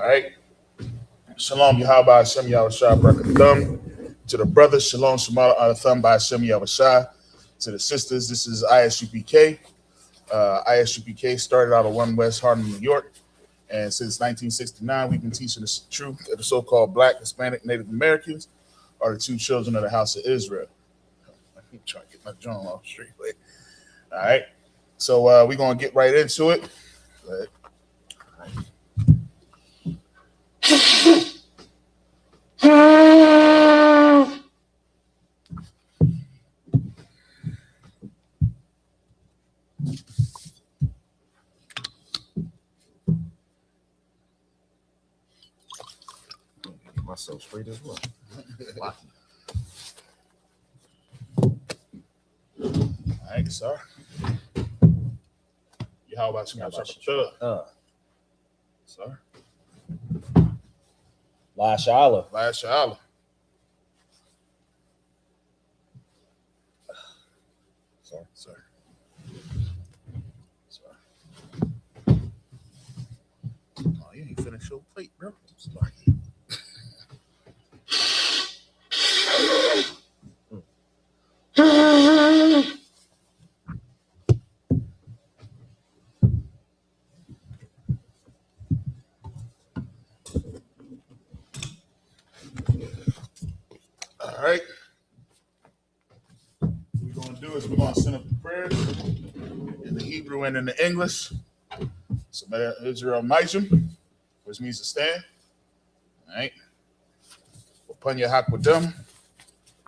right. Shalom Yahweh Hashem Yahweh Shai Barakathum. To the brothers, Shalom Shemala Adathum by Hashem Yahweh Shai. To the sisters, this is ISUPK. ISUPK started out of 1 West Harlem, New York. And since 1969, we've been teaching the truth that the so-called Black, Hispanic, Native Americans are the two children of the house of Israel. I'm trying to get my joint off straight. All right. So we're going to get right into it. Get myself straight as well. All right, sir. How about you? Sir. La Shala. Last Shala. Sir. Oh, you ain't finished your plate, bro. Sorry. All right. What we're going to do is we're going to send up the prayers in the Hebrew and in the English. So, Israel Majum, which means to stand. All right. Upon your Hakwadum,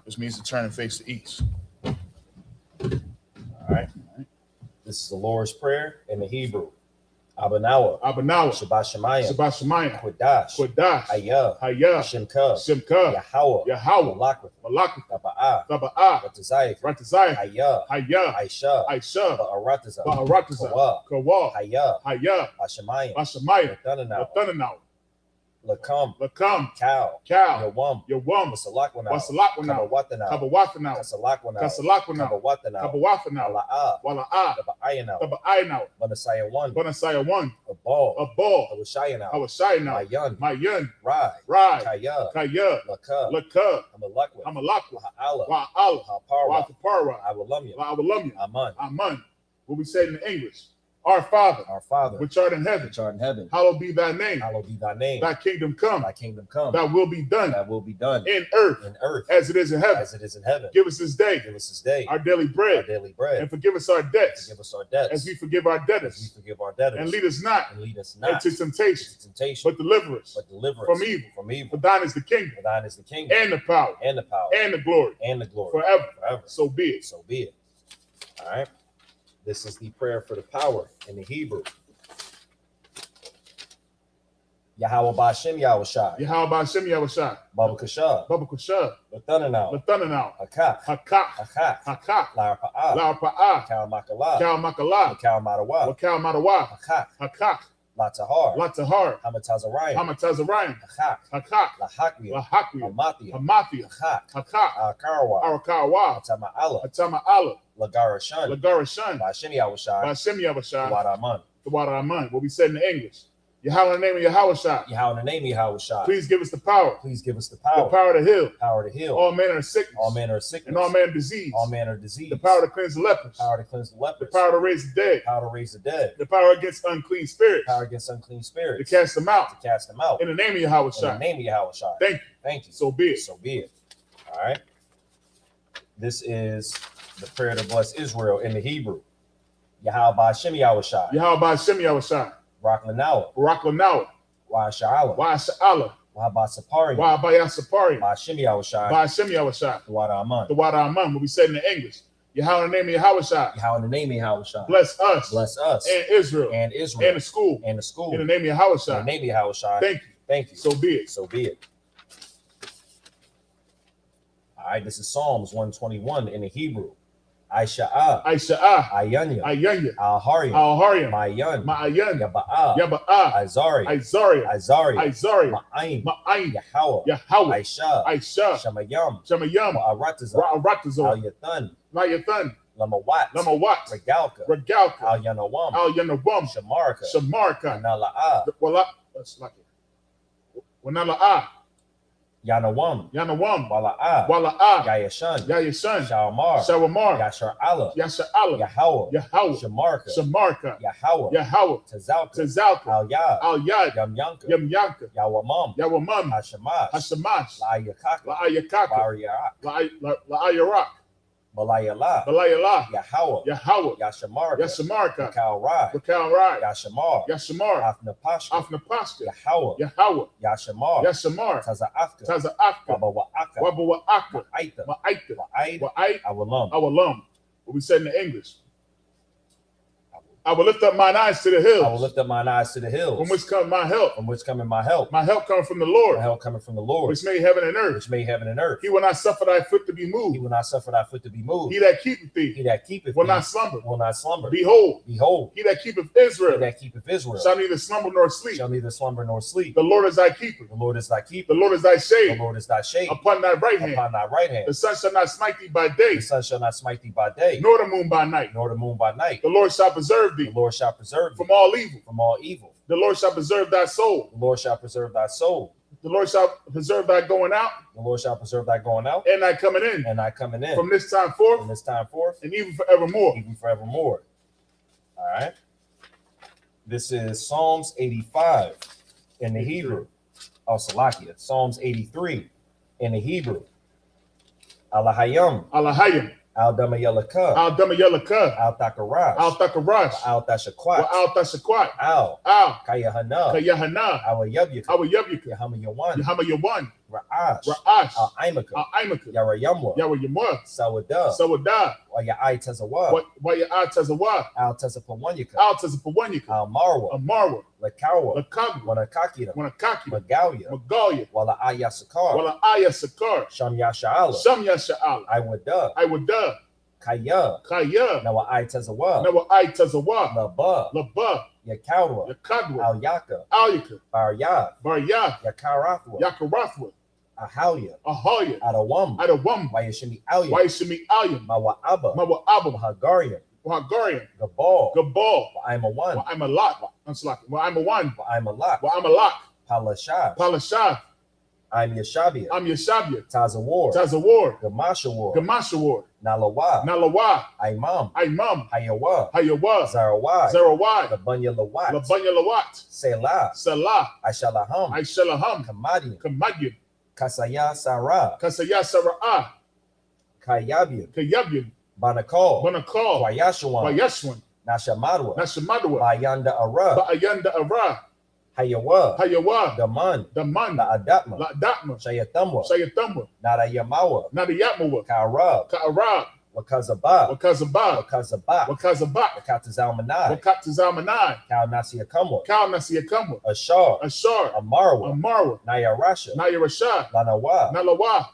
which means to turn and face the east. All right. This is the Lord's Prayer in the Hebrew. Abanawa. Shabbat Shemayim. Kodash. Hayah. Shemka. Yahweh. Malakwa. Taba'ah. Ratazayah. Hayah. Aisha. Ba'arataza. Kawa. Hayah. Bashamayim. Lathananaw. Lakam. Cow. Yawam. Wasalakwana. Kabawatanaw. Kasalakwana. Kabawatanaw. Wala'ah. Banasaya 1. A ball. Hawashayanaw. Mayun. Rai. Kaya. Laka. Hamalakwa. Wa'ala. Haparwa. Awalumya. Aman. What we say in English? Our Father, which art in heaven, hallowed be thy name. Thy kingdom come. Thy will be done. In earth, as it is in heaven. Give us this day our daily bread. And forgive us our debts. As we forgive our debtors. And lead us not into temptation, but deliver us from evil. For thine is the kingdom. And the power. And the glory. Forever. So be it. All right. This is the prayer for the power in the Hebrew. Yahweh Ba'ashem Yahushai. Baba Kasha. Lathananaw. Hakak. La'arpa'ah. Kal Makala. Kal Madawa. Hakak. Latahar. Hamatazarayim. Hakak. Lahakwiya. Hamathia. Hakak. Arakawa. Atama'ala. Lagarashan. Ba'ashem Yahushai. The water Aman. What we said in the English. Yahweh in the name of Yahushai. Please give us the power. The power to heal. All manner of sickness. And all manner of disease. The power to cleanse the lepers. The power to raise the dead. The power against unclean spirits. To cast them out. In the name of Yahushai. Thank you. So be it. All right. This is the prayer to bless Israel in the Hebrew. Yahweh Ba'ashem Yahushai. Raklanawa. Wa'asha'ala. Wa'abasapari. Ba'ashem Yahushai. The water Aman. What we said in the English. Yahweh in the name of Yahushai. Bless us. And Israel. And the school. In the name of Yahushai. Thank you. So be it. All right. This is Psalms 121 in the Hebrew. Aisha'ah. Ayanya. Al-Haryam. Ma'ayan. Yaba'ah. Azari. Ma'ayin. Yahweh. Aisha. Shamayam. Wa'arataza. Al-Yathan. Lamawat. Regalka. Al-Yanawam. Shamarka. Nala'ah. Wanala'a. Yanawam. Yanawam. Wala'a. Wala'a. Yayashan. Yayashan. Shawamar. Shawamar. Yashar Allah. Yasha Allah. Yahawah. Yahawah. Shamarka. Shamarka. Yahawah. Yahawah. Tazalka. Tazalka. Al-Yad. Al-Yad. Yamyanka. Yamyanka. Yawamam. Yawamam. Hashamash. Hashamash. La'ayakaka. La'ayakaka. La'ayarak. La'ayarak. Balayala. Balayala. Yahawah. Yahawah. Yashamarka. Yashamarka. Kalrai. Bakalrai. Yashamar. Yashamar. Afnapashka. Afnapashka. Yahawah. Yahawah. Yashamar. Yashamar. Taza'afka. Taza'afka. Wabawa'aka. Wabawa'aka. Ma'aita. Ma'aita. Wa'aid. Wa'aid. Awalum. Awalum. What we said in the English. I will lift up mine eyes to the hills. I will lift up mine eyes to the hills. From which comes my help. From which cometh my help. My help comes from the Lord. My help coming from the Lord. Which made heaven and earth. Which made heaven and earth. He will not suffer thy foot to be He moved. will not suffer thy foot to be moved. He that keepeth thee He that keepeth will thee not slumber. will not slumber. Behold, Behold, he that keepeth he Israel that keepeth Israel shall neither slumber nor sleep. shall neither slumber nor sleep. The Lord is thy keeper. The Lord is thy keeper. The Lord is thy The shade Lord is thy shade upon thy right hand. upon thy right hand. The sun shall not smite thee by day, The sun shall not smite thee by day, nor the moon by night. nor the moon by night. The Lord shall preserve The thee Lord shall preserve thee from all evil. from all evil. The Lord shall preserve thy soul. The Lord shall preserve thy soul. The Lord shall preserve thy going out The Lord shall preserve thy going out and thy coming in and thy coming in from this time forth from this time forth, and even forevermore. even forevermore. All right. This is Psalms 85 in the Hebrew. Oh, Salakia. Psalms 83 in the Hebrew. Alahayam. Alahayim. Al-Damayalaka. Al-Damayalaka. Al-Takarash. Al-Takarash. Al-Tashakwat. Al-Tashakwat. Al. Al. Kayahana. Kayahana. Awayabyaka. Awayabyaka. Yahamayawan. Yahamayawan. Ra'ash. Ra'ash. Al-Aimaka. Al-Aimaka. Yarayamwa. Yawayamwa. Sawada. Sawada. Waya'ai Tazawa. Waya'atazawa. Al-Tazapawanyaka. Al-Tazapawanyaka. Al-Marwa. Amarwa. Lakawa. Lakagwa. Wanakakira. Wanakaki. Magalia. Magalia. Wala Ayasakar. Wala Aya Sakar. Sham Yasha'ala. Sham Yasha'ala. Iwada. Iwada. Kaya. Kaya. Nawa Tazawa. Nawa Tazawa. Laba. Laba. Yakawa. Yakadwa. Al Yaka. Alyaka. Baryah. Barya. Yakarathwa. Yakarathwa. Ahalia. Ahaya. Adawam. Adawam. Wayashimi Alia. Wayashimi Alyam. Mawa Abba. Mawa Abba. Hagaria. Wahagarian. Gabal. Gabal. I'm a one. I'm a lot. I'm a one. I'm a lot. I'm a lot. Palashah. Palashah. I'm Yashabia. I'm Yeshabia. Tazawar. Tazawar. Gamashawar. Gamashawar. Nalawa. Nalawa. Imam. Imam. Hayawa. Hayawa. Zarawai. Zarawai. Labunya Lawat. Labanya Lawat. Selah. Salah. Aishalaham. Aishalaham. Kamadian. Kamadyam. Kasaya Sarah. Kasaya Sara'ah. Kayabian. Kayabyam. Banakal. Banakal. Wayashawan. Wayashwan. Nashamadwa. Nashamadwa. Bayanda Ara. Ba'ayanda Ara. Hayawa. Hayawa. Daman. Daman. La Adatma. La'datma. Shayatamwa. Sayatamwa. Narayamawa. Nadiyatmawa. Karab. Ka'arab. Wakazaba. Wakazabah. Wakazaba. Wakazabah. Wakatazalmanai. Wakatazamanai. Kal Nasiakamwa. Kal Nasiakamwa. Ashar. Ashar. Amarwa. Amarwa. Nayarasha. Nayarashah. Lanawa. Nalawa.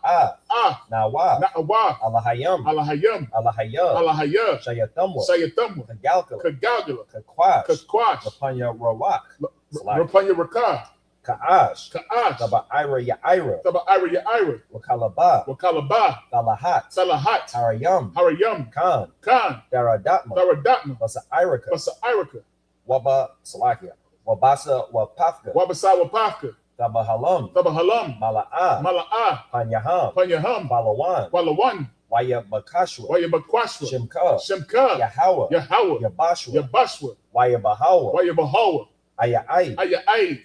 Nawa. Na'awa. Alahayam. Alahayam. Alahaya. Alahaya. Shayatamwa. Sayatamwa. Kagalkala. Kagalgala. Kakwash. Kakwash. Lapanya Rawak. Rapanya Rakah. Ka'ash. Ka'ash. Taba Ira Yaira. Taba Ira Yaira. Wakalaba. Wakalabah. Salahat. Salahat. Harayam. Harayam. Khan. Khan. Daradatma. Daradatma. Basa Iraka. Basa Iraka. Waba Salakia. Wabasa Wapafka. Wabasa Wapafka. Taba Halam. Taba Halam. Mala'a. Mala'ah. Panyaham. Panyaham. Balawan. Walawan. Waya Bakashwa. Waya Bakwashwa. Shimka. Shimka. Yahawa. Yahawa. Yabashwa. Yabashwa. Waya Bahawa. Waya Bahawa. Ayai. Ayai.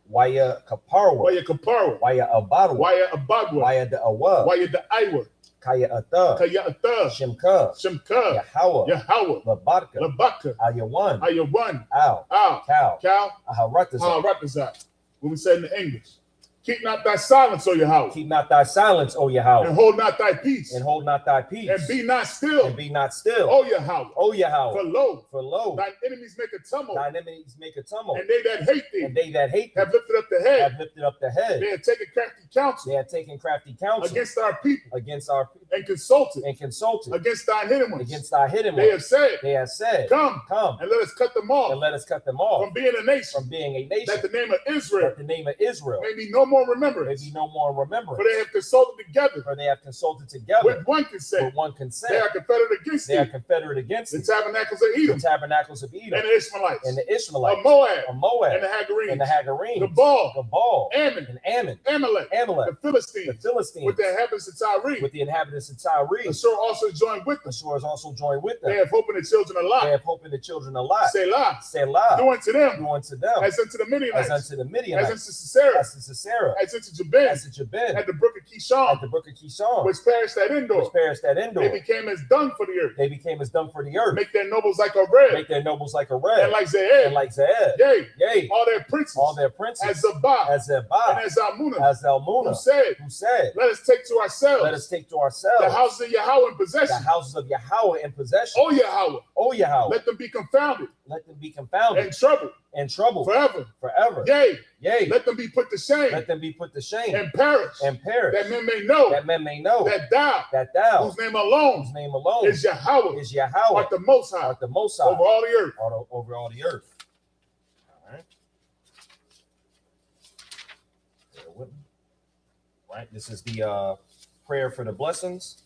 Waya Kaparwa. Waya Kapara. Waya Abadwa. Waya Abadwa. Waya Da'awa. Waya Da'iwa. Kaya Atha. Kaya Atha. Shimka. Shimka. Yahawa. Yahawa. Labaka. Labaka. Ayawan. Ayawan. Al. Al. Cal. Cal. Aharatazah. Haratazah. What we said in the English. Keep not thy silence, O Yahweh. Keep not thy silence, O And Yahweh. hold not thy peace. And hold not thy peace. And be not still. And be not still. O Yahweh. O For Yahweh. lo, For lo, thine enemies make a tumult. thine enemies make a tumult. And they that hate thee And they that hate thee have lifted up the head. have lifted up the head. They have taken crafty counsel They have taken crafty counsel against our people against our people and consulted and consulted against thine hidden ones. against thy hidden They ones. have said, They have said, Come Come and let us cut them and off let us cut them off from being a nation, from being a nation, that the name of Israel that the name of Israel may be no more more remembrance. There be no more remembrance. For they have consulted together. For they have consulted together. With one consent. With one consent. They are confederate against They are confederate against the tabernacles of Edom. The tabernacles of Edom. And the Ishmaelites. And the Ishmaelites. Of Moab. Of Moab. And the Hagarenes. And the Hagarenes. The Baal. The Baal. Ammon. And Ammon. Amalek. Amalek. The Philistines. The Philistines. With the inhabitants of Tyre. With the inhabitants of Tyre. Ashur also joined with them. Ashur is also joined with them. They have hope in the children a lot. They have hope in the children a lot. Selah. Selah. Do unto them. Do unto them. As unto the Midianites. As unto the Midianites. As unto Sisera. As to Sisera. As unto Jabin. As to Jabin. At the brook of Kishon. At the brook of Kishon. Which perished at Endor. Which perished at Endor. They became as dung for the earth. They became as dung for the earth. Make their nobles like a red. Make their nobles like a red. And like Zeed. And like Zeed. Yea. Yea. All their princes. All their princes. As Zabah. As Zabah. And as Almunah. As Almunah. Who said. Let us take to ourselves. Let us take to ourselves. The houses of Yahweh in possession. The houses of Yahweh in possession. O Yahweh. O Yahweh. Let them be confounded. Let them be confounded. And troubled. And troubled. Forever. Forever. Yea. Yea. Let them be put to shame. Let them be put to shame. And perish. And perish. That men may know. That men may know. That thou. That thou. Whose name alone. Whose name alone. Is Yahweh. Is Yahweh. Art the Most High. Art the Most High. Over all the earth. Over all the earth. All right. Right. This is the prayer for the blessings.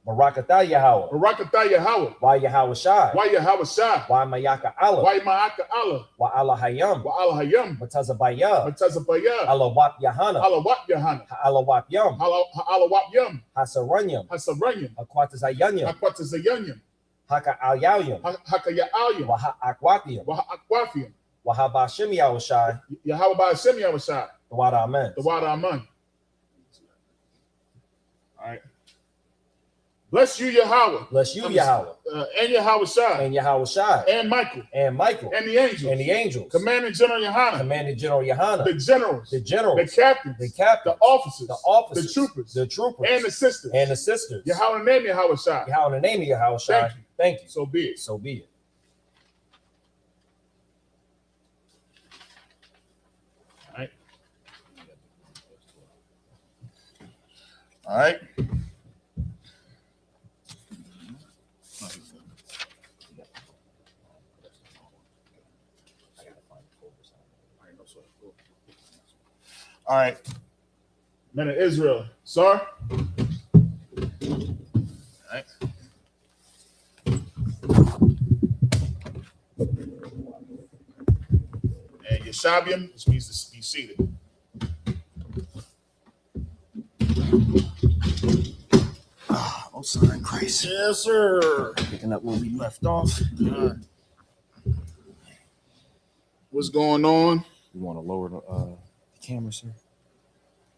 Barakatah Yahweh. Barakatah Yahweh. Why Yahweh Shai. Why Yahweh Shai. Why Mayaka Allah. Why Ma'aka Allah. Why Allah Hayam. Why Allah Hayam. Matazabaya. Matazabaya. Allah Wap Yahana. Allah Wap Yahana. Allah Wap Yam. Allah Wap Yam. Hasaranyam. Hasaranyam. Akwatazayanyam. Akwatazayanyam. Haka Alyayam. Haka Ya'alyam. Waha Akwathiam. Waha Akwafiam. Wahaba Shem Yahweh Shai. Yahweh Ba'ashem Yahweh Shai. The Wada Amen. The Wada Amen. All right. Bless you, Yahweh. Bless you, Yahweh. And Yahweh Shai. And Yahweh Shai. And Michael. And Michael. And the angels. And the angels. Commanding General Yohana. Commanding General Yohana. The generals. The generals. The captains. The captains. The officers. The officers. The troopers. The troopers. And the sisters. And the sisters. Yahweh in the name of Yahweh Shai. Yahweh in the name of Yahweh Shai. Thank you. Thank you. So be it. So be it. All right. All right. All right. Men of Israel. Sir. All right. And Yeshabium, which means to be seated. Oh, sorry, Christ. Yes, sir. Picking up where we left off. What's going on? You want to lower the camera, sir?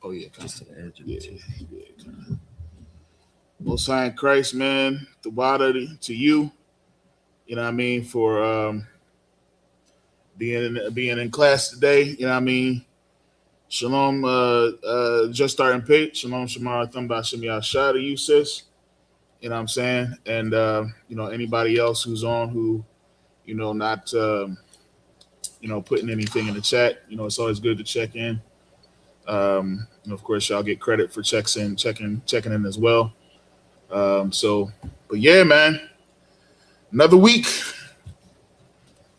Oh, yeah. Just to the edge of the table. Yeah. Most High in Christ, man. The water to you. You know what I mean? For being in class today. You know what I mean? Shalom, just starting page. Shalom, Shamar, Thumba, Shem Yahshua to you, sis. You know what I'm saying? And, you know, anybody else who's on who, you know, not, you know, putting anything in the chat, you know, it's always good to check in. And of course, y'all get credit for checking in as well. But yeah, man, another week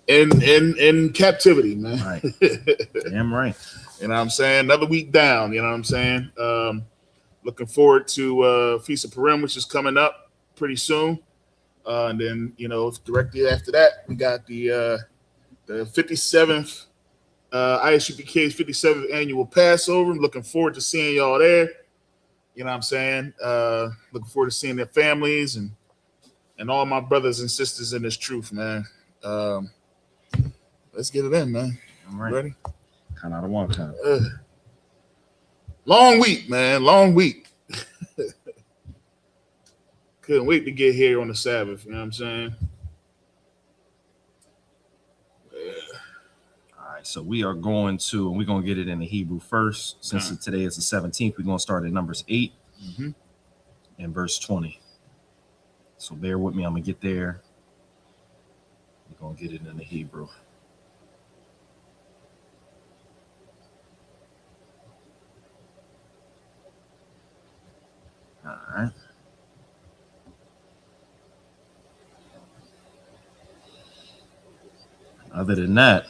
in captivity, man. Right. Damn right. You know what I'm saying? Another week down, you know what I'm saying? Looking forward to Feast of Purim, which is coming up pretty soon. And then, you know, directly after that, we got the 57th ISUPK's 57th annual Passover. I'm looking forward to seeing y'all there. You know what I'm saying? Looking forward to seeing their families and all my brothers and sisters in this truth, man. Let's get it in, man. I'm right. Ready? Kind of one kind. Long week, man. Long week. Couldn't wait to get here on the Sabbath. You know what I'm saying? All right. So we're going to get it in the Hebrew first. Since today is the 17th, we're going to start at Numbers 8 and verse 20. So bear with me. I'm going to get there. We're going to get it in the Hebrew. All right. Other than that,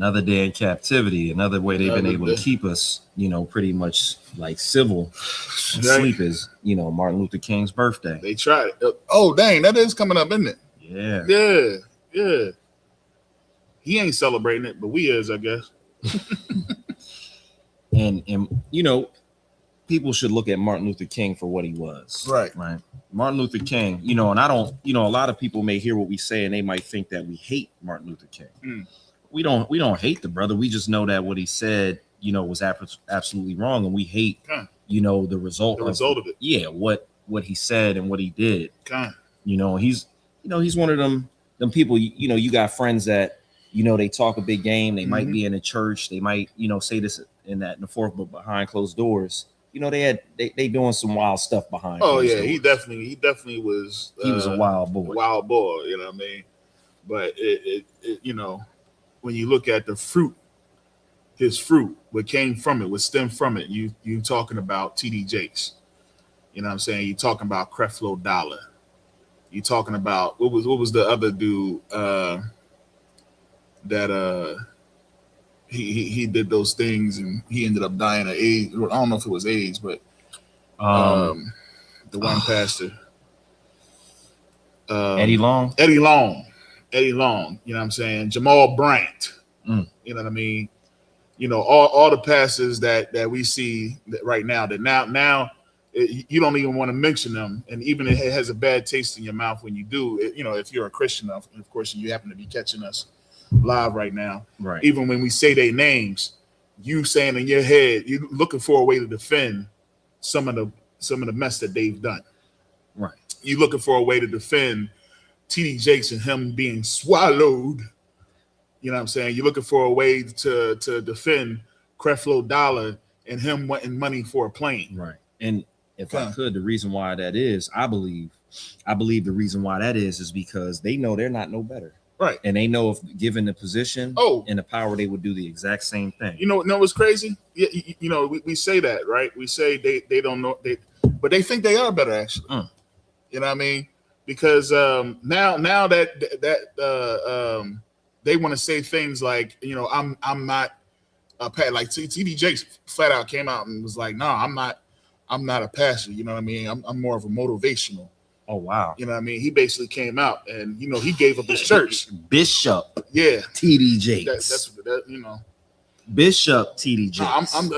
Another day in captivity. Another way they've been able to keep us, pretty much like civil sleep is, Martin Luther King's birthday. They tried it. Oh, dang, that is coming up, isn't it? Yeah. Yeah. He ain't celebrating it, but we is, I guess. and people should look at Martin Luther King for what he was. Right. Martin Luther King, and I don't, a lot of people may hear what we say and they might think that we hate Martin Luther King. We don't hate the brother. We just know that what he said, was absolutely wrong, and we hate, the result of it. Yeah, what he said and what he did. He's one of them people. You got friends that they talk a big game. They might be in a church. They might say this and that and the fourth, but behind closed doors, they doing some wild stuff behind. Oh yeah, he definitely was. He was a wild boy. Wild boy, you know what I mean? But it when you look at the fruit, his fruit, what came from it, what stemmed from it, you talking about TD Jakes. You know what I'm saying? You talking about Creflo Dollar. You talking about what was the other dude that he did those things and he ended up dying of AIDS. I don't know if it was AIDS, but the one pastor. Eddie Long. You know what I'm saying? Jamal Bryant. You know what I mean? All the pastors that we see right now that now you don't even want to mention them, and even it has a bad taste in your mouth when you do. If you're a Christian, of course, you happen to be catching us live right now. Right. Even when we say their names, you saying in your head, you looking for a way to defend some of the mess that they've done. Right. You looking for a way to defend TD Jakes and him being swallowed. You know what I'm saying? You're looking for a way to defend Creflo Dollar and him wanting money for a plane. Right. And if I could, the reason why that is, I believe the reason why that is because they know they're not no better. Right. And they know if given the position and the power, they would do the exact same thing. You know what's crazy? We say that, right? We say they don't know, but they think they are better, actually. You know what I mean? Because now that they want to say things like, I'm not a pastor. Like TD Jakes flat out came out and was like, no, I'm not a pastor. You know what I mean? I'm more of a motivational. Oh wow. You know what I mean? He basically came out and he gave up his church. Bishop. Yeah. TD Jakes. That's Bishop TD Jakes. I'm a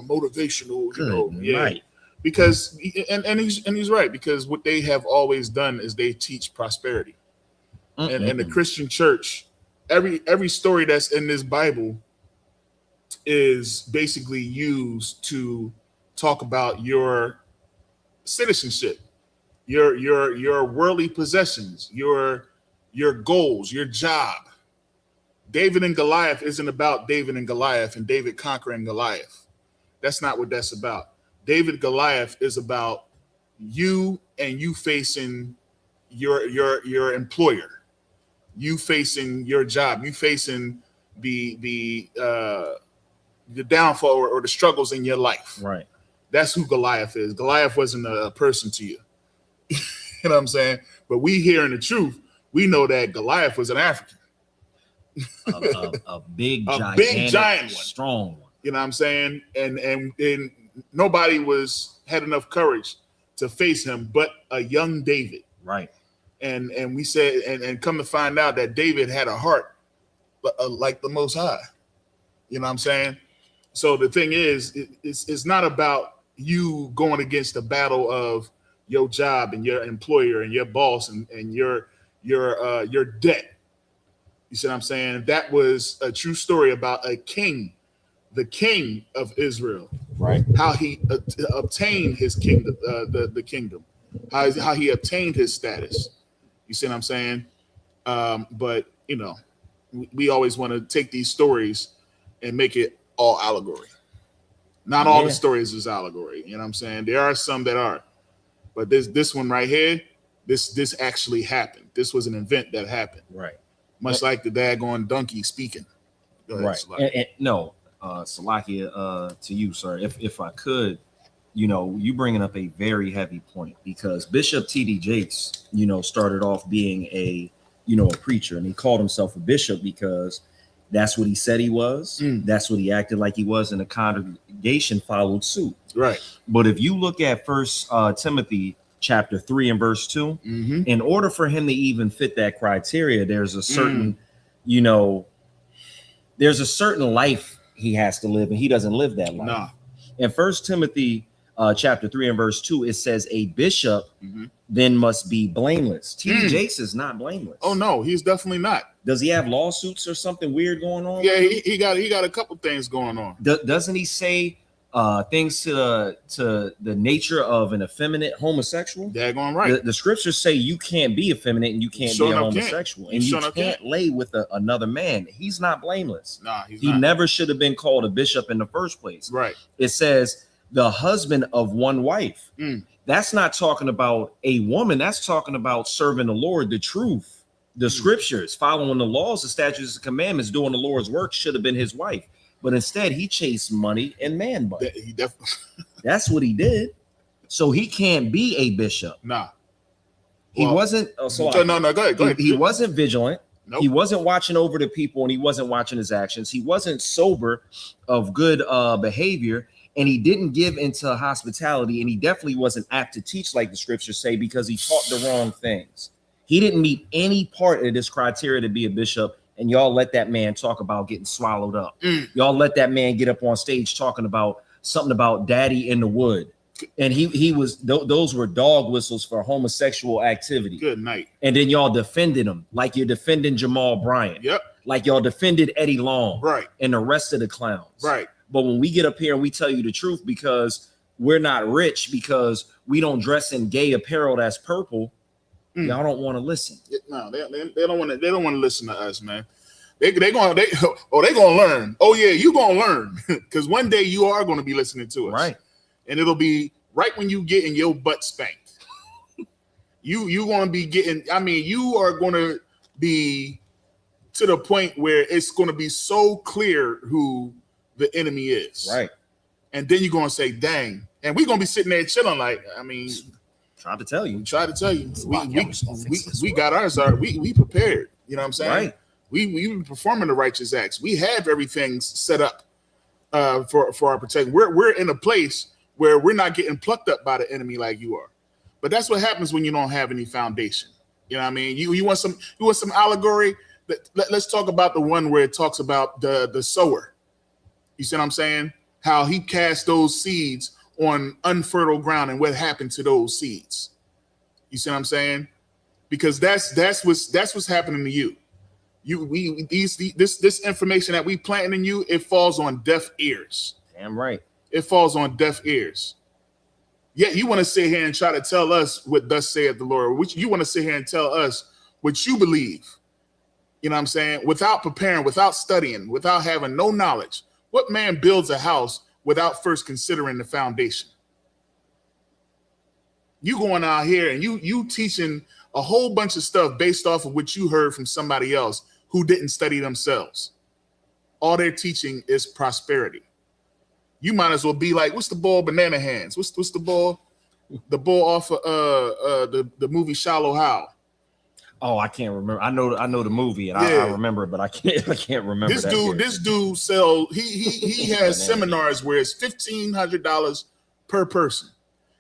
motivational. Good, right. Because and he's right, because what they have always done is they teach prosperity. And the Christian church, every story that's in this Bible is basically used to talk about your citizenship, your worldly possessions, your goals, your job. David and Goliath isn't about David and Goliath and David conquering Goliath. That's not what that's about. David Goliath is about you and you facing your employer, you facing your job, you facing the downfall or the struggles in your life. Right. That's who Goliath is. Goliath wasn't a person to you. You know what I'm saying? But we hearing the truth, we know that Goliath was an African. a big giant one, strong one. You know what I'm saying? And nobody had enough courage to face him but a young David. Right. And we said and come to find out that David had a heart like the Most High. You know what I'm saying? So the thing is, it's not about you going against the battle of your job and your employer and your boss and your debt. You see what I'm saying? That was a true story about a king, the king of Israel. Right. How he obtained his kingdom, the kingdom. How he obtained his status. You see what I'm saying? But we always want to take these stories and make it all allegory. Not all the stories is allegory. You know what I'm saying? There are some that are, but this one right here, this actually happened. This was an event that happened. Right. Much like the daggone donkey speaking. Go ahead, right. Salakia, to you, sir. If I could, you bringing up a very heavy point, because Bishop TD Jakes, started off being a preacher, and he called himself a bishop because That's what he said he was. That's what he acted like he was, and the congregation followed suit. Right. But if you look at First Timothy chapter 3 and verse 2, in order for him to even fit that criteria, there's a certain, there's a certain life he has to live, and he doesn't live that life. Nah. In First Timothy chapter 3 and verse 2, it says a bishop then must be blameless. T.D. Jakes is not blameless. Oh no, he's definitely not. Does he have lawsuits or something weird going on? Yeah, he got a couple things going on. Doesn't he say things to the nature of an effeminate homosexual? Daggone right. The scriptures say you can't be effeminate and you can't be a homosexual, and you can't lay with another man. He's not blameless. Nah, he never should have been called a bishop in the first place. Right. It says the husband of one wife. That's not talking about a woman. That's talking about serving the Lord, the truth, the scriptures, following the laws, the statutes, and commandments, doing the Lord's work. Should have been his wife. But instead, he chased money and man bun. He definitely. That's what he did. So he can't be a bishop. Nah. He wasn't. Oh, so no, go ahead. He wasn't vigilant. Nope. He wasn't watching over the people, and he wasn't watching his actions. He wasn't sober of good behavior, and he didn't give into hospitality, and he definitely wasn't apt to teach like the scriptures say, because he taught the wrong things. He didn't meet any part of this criteria to be a bishop. And y'all let that man talk about getting swallowed up. Y'all let that man get up on stage talking about something about daddy in the wood. And he was, those were dog whistles for homosexual activity. Good night. And then y'all defended him like you're defending Jamal Bryant. Yep. Like y'all defended Eddie Long. Right. And the rest of the clowns. Right. But when we get up here and we tell you the truth, because we're not rich, because we don't dress in gay apparel that's purple, y'all don't want to listen. No, they don't want to. They don't want to listen to us, man. They gonna learn. Oh yeah, you gonna learn, because one day you are gonna be listening to us, right? And it'll be right when you getting your butt spanked. you gonna be getting. I mean, you are gonna be to the point where it's gonna be so clear who the enemy is, right? And then you're gonna say, "Dang!" And we're gonna be sitting there chilling, like, I mean. Try to tell you. We got ours. We prepared. You know what I'm saying? Right. We performing the righteous acts. We have everything set up for our protection. We're in a place where we're not getting plucked up by the enemy like you are. But that's what happens when you don't have any foundation. You know what I mean? You want some allegory? Let's talk about the one where it talks about the sower. You see what I'm saying? How he cast those seeds on unfertile ground, and what happened to those seeds. You see what I'm saying? Because that's what's happening to you. This information that we planting in you, it falls on deaf ears. Damn right. It falls on deaf ears. Yet you want to sit here and try to tell us what thus saith the Lord, which you want to sit here and tell us what you believe. You know what I'm saying? Without preparing, without studying, without having no knowledge. What man builds a house without first considering the foundation? You going out here and you teaching a whole bunch of stuff based off of what you heard from somebody else who didn't study themselves. All they're teaching is prosperity. You might as well be like, what's the ball? Banana Hands. What's the ball? The ball off of the movie Shallow Hal. Oh, I can't remember. I know the movie, and I remember it, but I can't remember. This dude sell. He has seminars where it's $1,500 per person,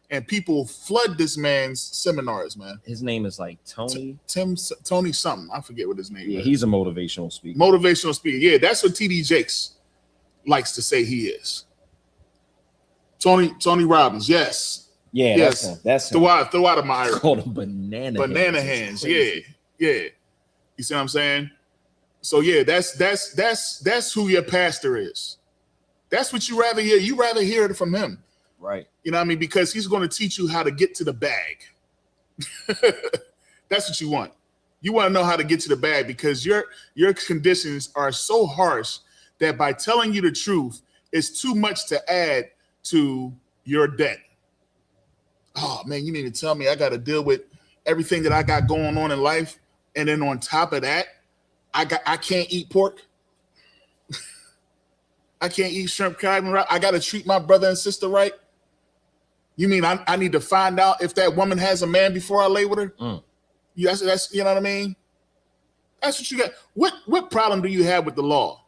and people flood this man's seminars. Man, his name is like Tony Tony something. I forget what his name is. Yeah, he's a motivational speaker. Motivational speaker. Yeah, that's what T.D. Jakes likes to say he is. Tony Robbins. Yes. Yeah, yes. That's him. Throw out of my eye. Called him banana hands. Yeah. You see what I'm saying? So yeah, that's who your pastor is. That's what you rather hear. You rather hear it from him, right? You know what I mean? Because he's going to teach you how to get to the bag. That's what you want. You want to know how to get to the bag, because your conditions are so harsh that by telling you the truth, it's too much to add to your debt. Oh man, you mean to tell me I got to deal with everything that I got going on in life, and then on top of that, I can't eat pork. I can't eat shrimp, crab, and rice. I got to treat my brother and sister right. You mean I need to find out if that woman has a man before I lay with her? That's you know what I mean? That's what you got. What problem do you have with the law?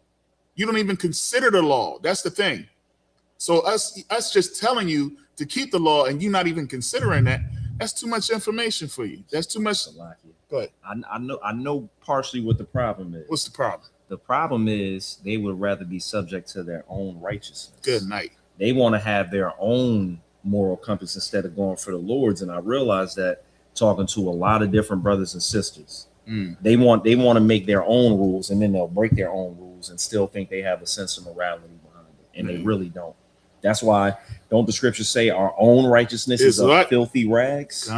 You don't even consider the law. That's the thing. So us just telling you to keep the law and you not even considering that, that's too much information for you. That's too much. Go ahead. I know partially what the problem is. What's the problem? The problem is they would rather be subject to their own righteousness. Good night. They want to have their own moral compass instead of going for the Lord's. And I realized that talking to a lot of different brothers and sisters. They want to make their own rules, and then they'll break their own rules and still think they have a sense of morality behind it, and they really don't. That's why don't the scriptures say our own righteousness is of filthy rags?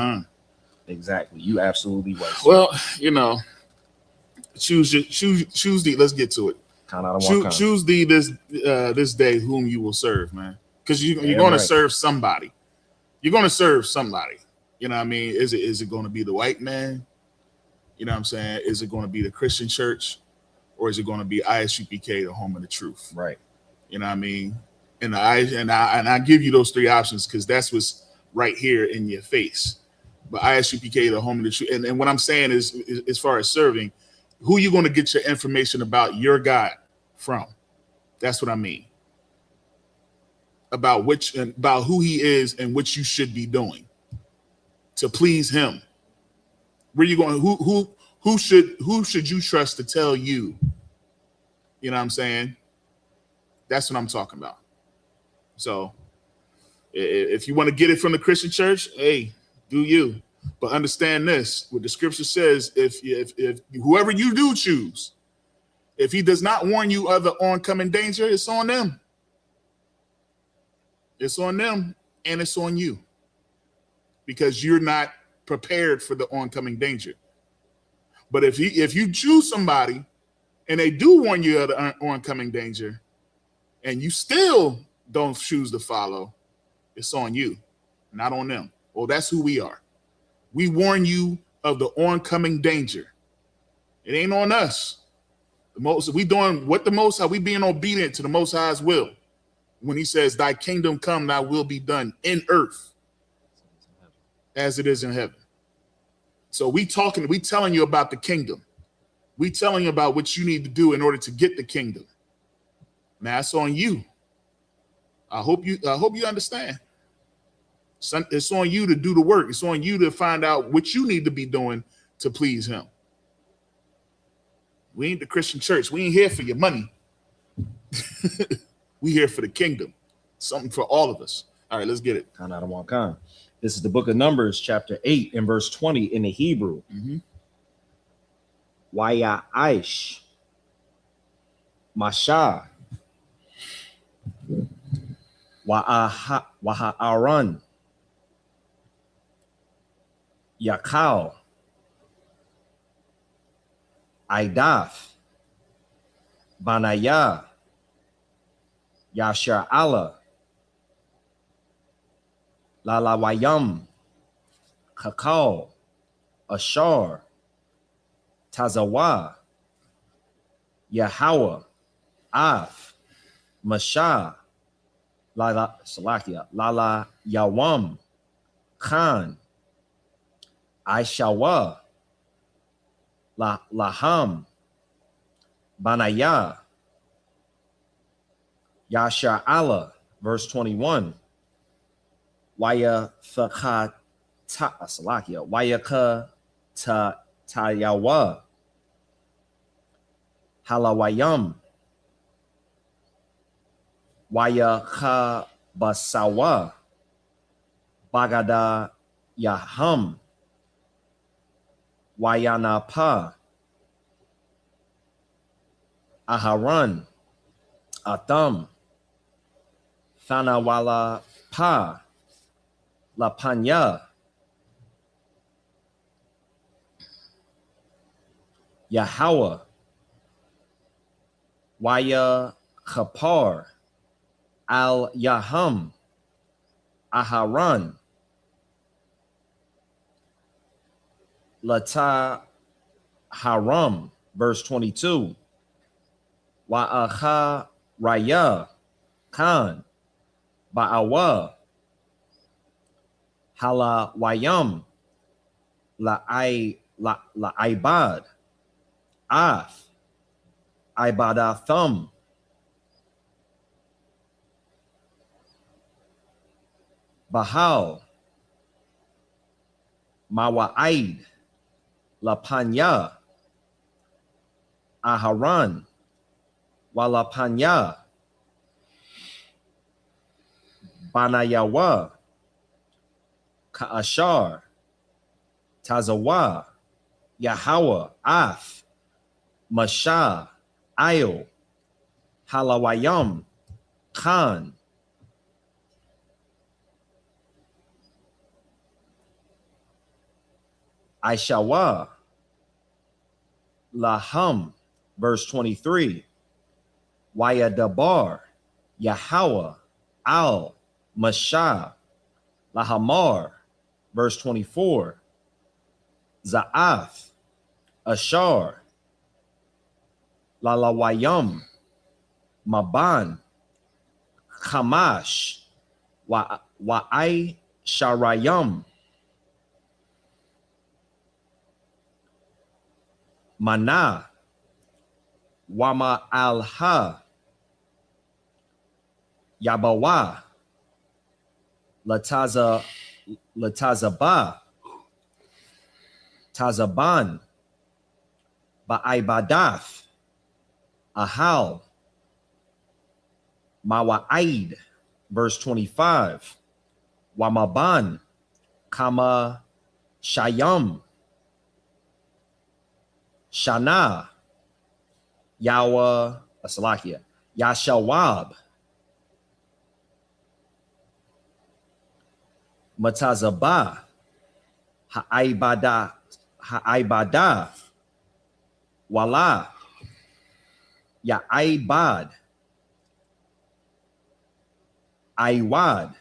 Exactly. You absolutely right. Well, you know, choose thee. Let's get to it. Choose thee this day whom you will serve, man, because you're going to serve somebody. You're going to serve somebody. You know what I mean? Is it going to be the white man? You know what I'm saying? Is it going to be the Christian church, or is it going to be ISUPK, the home of the truth? Right. You know what I mean? And I give you those three options because that's what's right here in your face. But ISUPK, the home of the truth. And what I'm saying is, as far as serving, who you going to get your information about your God from? That's what I mean. About who he is and what you should be doing to please him. Where you going? Who should you trust to tell you? You know what I'm saying? That's what I'm talking about. So if you want to get it from the Christian church, hey, do you. But understand this, what the scripture says, if whoever you do choose, if he does not warn you of the oncoming danger, it's on them. It's on them and it's on you. Because you're not prepared for the oncoming danger. But if you choose somebody and they do warn you of the oncoming danger and you still don't choose to follow, it's on you, not on them. Well, that's who we are. We warn you of the oncoming danger. It ain't on us. We doing what the Most High, we being obedient to the Most High's will. When he says, thy kingdom come, thy will be done in earth as it is in heaven. So we telling you about the kingdom. We telling you about what you need to do in order to get the kingdom. Now it's on you. I hope you understand. It's on you to do the work. It's on you to find out what you need to be doing to please him. We ain't the Christian church. We ain't here for your money. We here for the kingdom. Something for all of us. All right, let's get it. This is the book of Numbers, chapter 8 and verse 20 in the Hebrew. Waya Aish Masha Waha Aran Yakal Aidaf Banaya Yashar Allah Lalawayam Kakal Ashar Tazawa Yahweh Af Masha Lala Salakia Lala Yawam Khan Aishawa Laham Banaya Yashar Allah, verse 21. Waya Fakha Salakia Waya Ka Tayawa Halawayam Waya Ka Basawa Bagada Yaham Wayana Pa Aharan Atam Fanawala Pa La Panya Yahweh Waya Kapar Al Yaham Aharan Lata Haram, verse 22. Wa'acha Raya Khan Ba'awa Hala Wayam La Aibad Ath, Ibadathum, Bahal, Mawa'id, Lapanya, Aharan, Walapanya, Banayawa, Ka'ashar, Tazawa, Yahweh, Ath, Mashah, Ayo, Halawayam, Khan, Aishawa, Laham, verse 23, Wayadabar, Yahweh, Al, Mashah, Lahamar, verse 24, Za'ath, Ashar, Lalawayam, Maban, Kamash, Wa'ai Sharayam, Mana, Wama Alha, Yabawa, Latazaba, Tazaban, Ba'ibadath, Ahal, Mawa'id, verse 25, Wamaban, Kama Shayam, Shana, Yawa, Asalakia, Yashawab, Matazaba, Ha'ibada, Wala, Ya'ibad, Aiwad,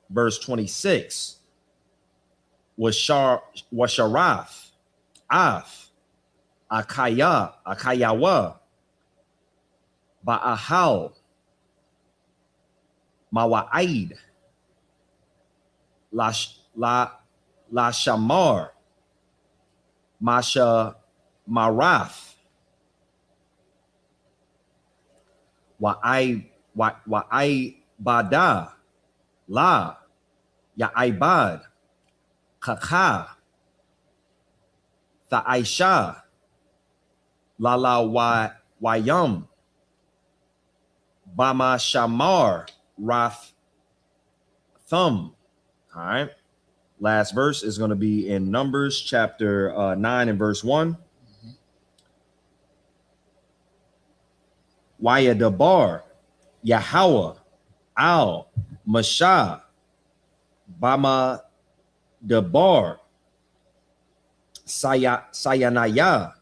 verse 26, Washaraf, Af, Akayawa, Ba'ahal, Mawa'id, La Shamar, Masha Marath, Wa'ai Bada, La, Ya'ibad, Kaka, Tha'aisha, Lala Wayam, Bama Shamar, Rath Thumb. All right. Last verse is going to be in Numbers chapter 9 and verse 1. Wayadabar, Yahweh, Al, Mashah, Bama Debar, Sayanaya,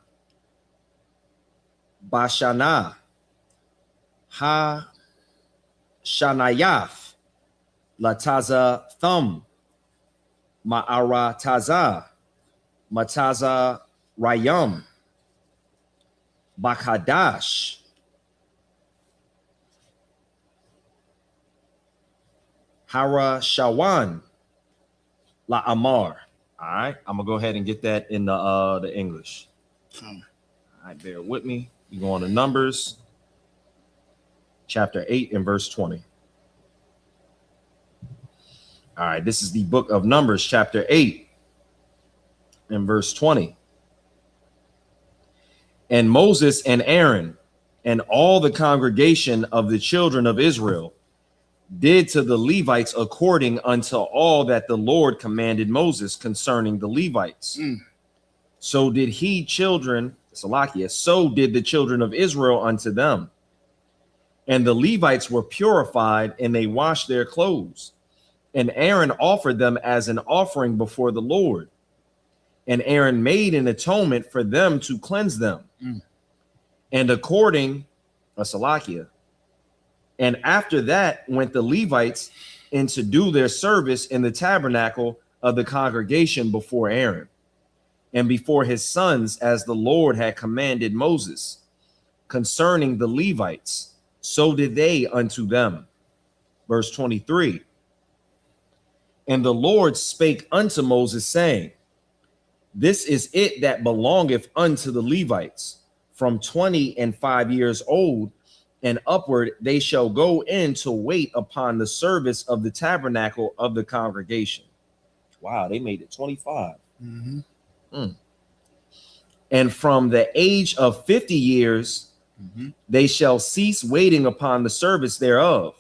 Bashana, Ha Shanayath, Lataza Thumb, Ma'ara Taza, Mataza Rayam, Bakadash, Hara Shawan, La Amar. All right, I'm gonna go ahead and get that in the English. All right, bear with me. You go on to Numbers, chapter 8 and verse 20. All right, this is the book of Numbers, chapter 8 and verse 20. And Moses and Aaron and all the congregation of the children of Israel did to the Levites according unto all that the Lord commanded Moses concerning the Levites. So did he children, Salakia, so did the children of Israel unto them. And the Levites were purified, and they washed their clothes. And Aaron offered them as an offering before the Lord. And Aaron made an atonement for them to cleanse them. And according, Salakia, and after that went the Levites in to do their service in the tabernacle of the congregation before Aaron and before his sons, as the Lord had commanded Moses concerning the Levites. So did they unto them. Verse 23. And the Lord spake unto Moses, saying, This is it that belongeth unto the Levites from 20 and 5 years old and upward, they shall go in to wait upon the service of the tabernacle of the congregation. Wow, they made it 25. Mm-hmm. And from the age of 50 years, they shall cease waiting upon the service thereof,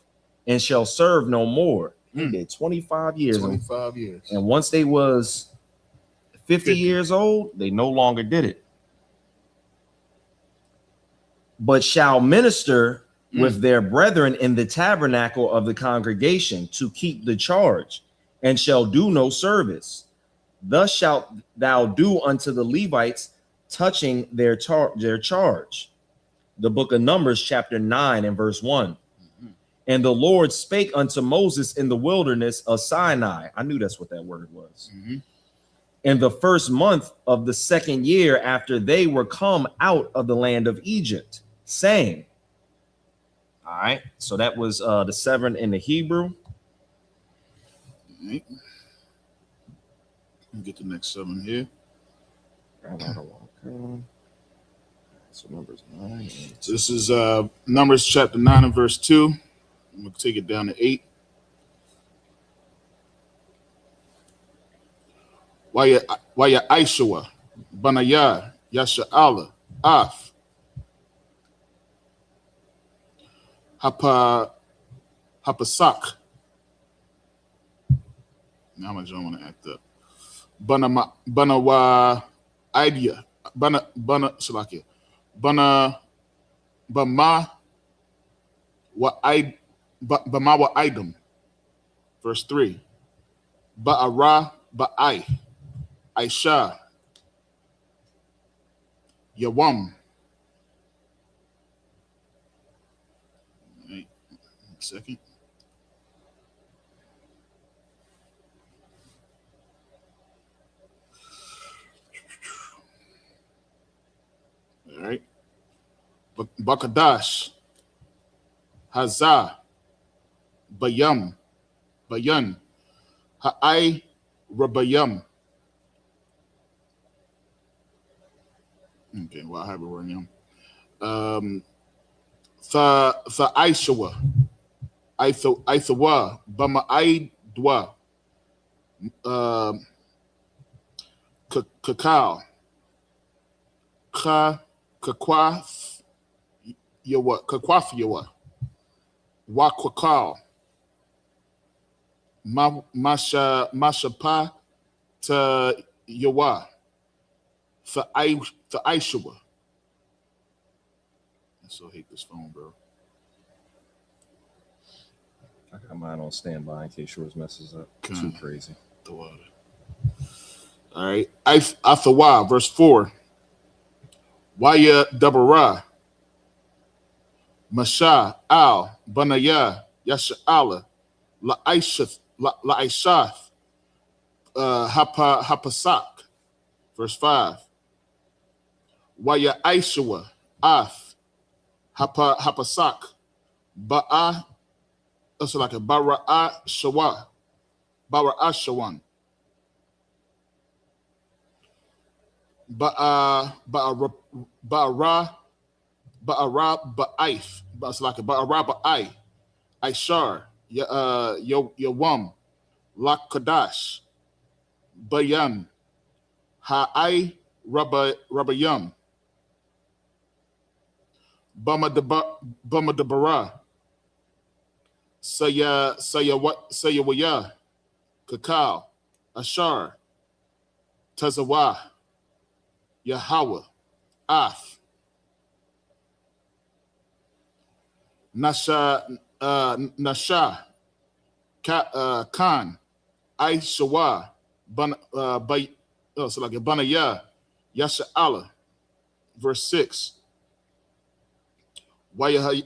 and shall serve no more. They did 25 years. 25 years. And once they was 50 years old, they no longer did it. But shall minister with their brethren in the tabernacle of the congregation to keep the charge, and shall do no service. Thus shalt thou do unto the Levites touching their charge. The book of Numbers, chapter 9 and verse 1. And the Lord spake unto Moses in the wilderness of Sinai. I knew that's what that word was. In the first month of the second year after they were come out of the land of Egypt, saying, all right, so that was the 7 in the Hebrew. Right. Get the next 7 here. So Numbers 9. So this is Numbers chapter 9 and verse 2. I'm going to take it down to 8. Waya Aishua, Banaya, Yasha'ala, Af, Hapasak. Now I don't want to act up. Banawa idea. Bana Salakia. Bama wa item. Verse 3. Ba'ara ba'ai. Aisha. Yawam. Wait a second. All right. Bakadash, Hazah, Bayan, Ha'ai, Rabayam. Okay, well, I have it wrong now. The Aishawa, Aithawa, Bama Aidwa, Kakao, Kakwath Yawa, Wakwakal, Mashapa to Yawa, the Aishawa. I so hate this phone, bro. I got mine on standby in case yours messes up. Too crazy. The water. All right. Athawa, verse 4. Waya Dabara, Masha Al Banaya Yasha'ala, La Aishath, Hapasak, verse 5. Waya Aishawa, Ath, Hapasak, Ba'a, that's like a Bara'a Shawan. Ba'ara ba'if. It's like a ba'ara ba'ai. Aishar. Yawam. Lakadash. Bayan. Ha'ai rabayam. Bama debara. Sayawaya. Kakao. Ashar. Tazawah. Yahweh, Af, Nasha, Khan, Aishawa, so like a Banaya, Yasha'ala, verse 6. Wayahaya,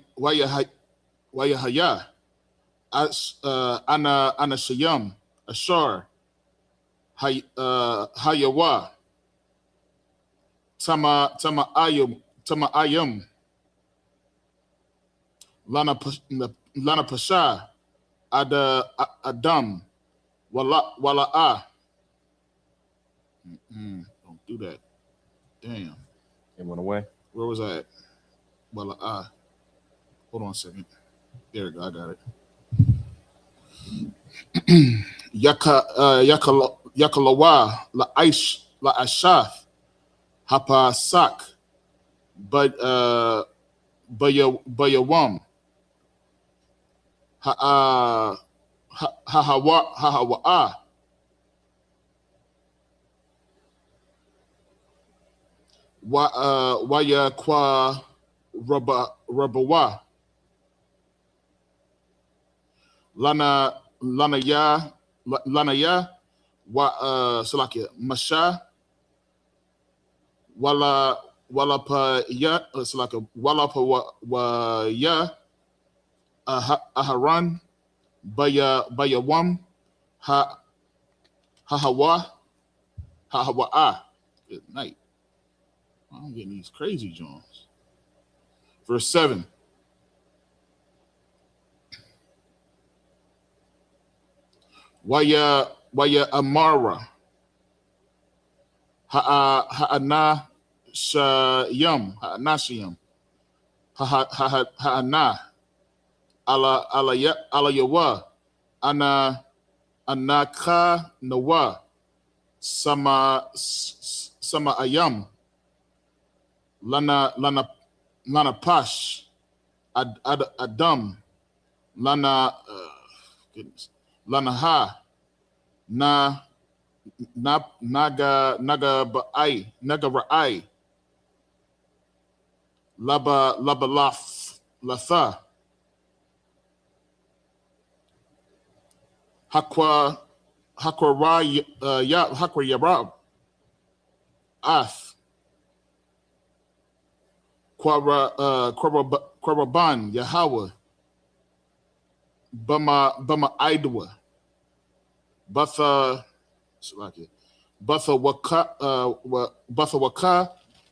Ana Shayam, Ashar, Hayawa. Tama ayam, Lana Pasha, Adam, Wala'a. Don't do that. Damn. It went away. Where was I at? Well, hold on a second. There we go. I got it. Yakalawa la aish la ashaf hapa sak but bayawam ha hawa waya kwa rabawa lana ya wa salakia masha wala pa ya salakia wala pa wa ya aharan bayawam hawa good night. I'm getting these crazy Jones. Verse 7. Waya amara ha'ana shayam ha'ana ala yawa ana anaka nawa sama ayam lana pash adam lana goodness lana ha naga ra'ai laba latha hakwa yarab ath Kwaraban Yahweh Bama Idwa Batha Waka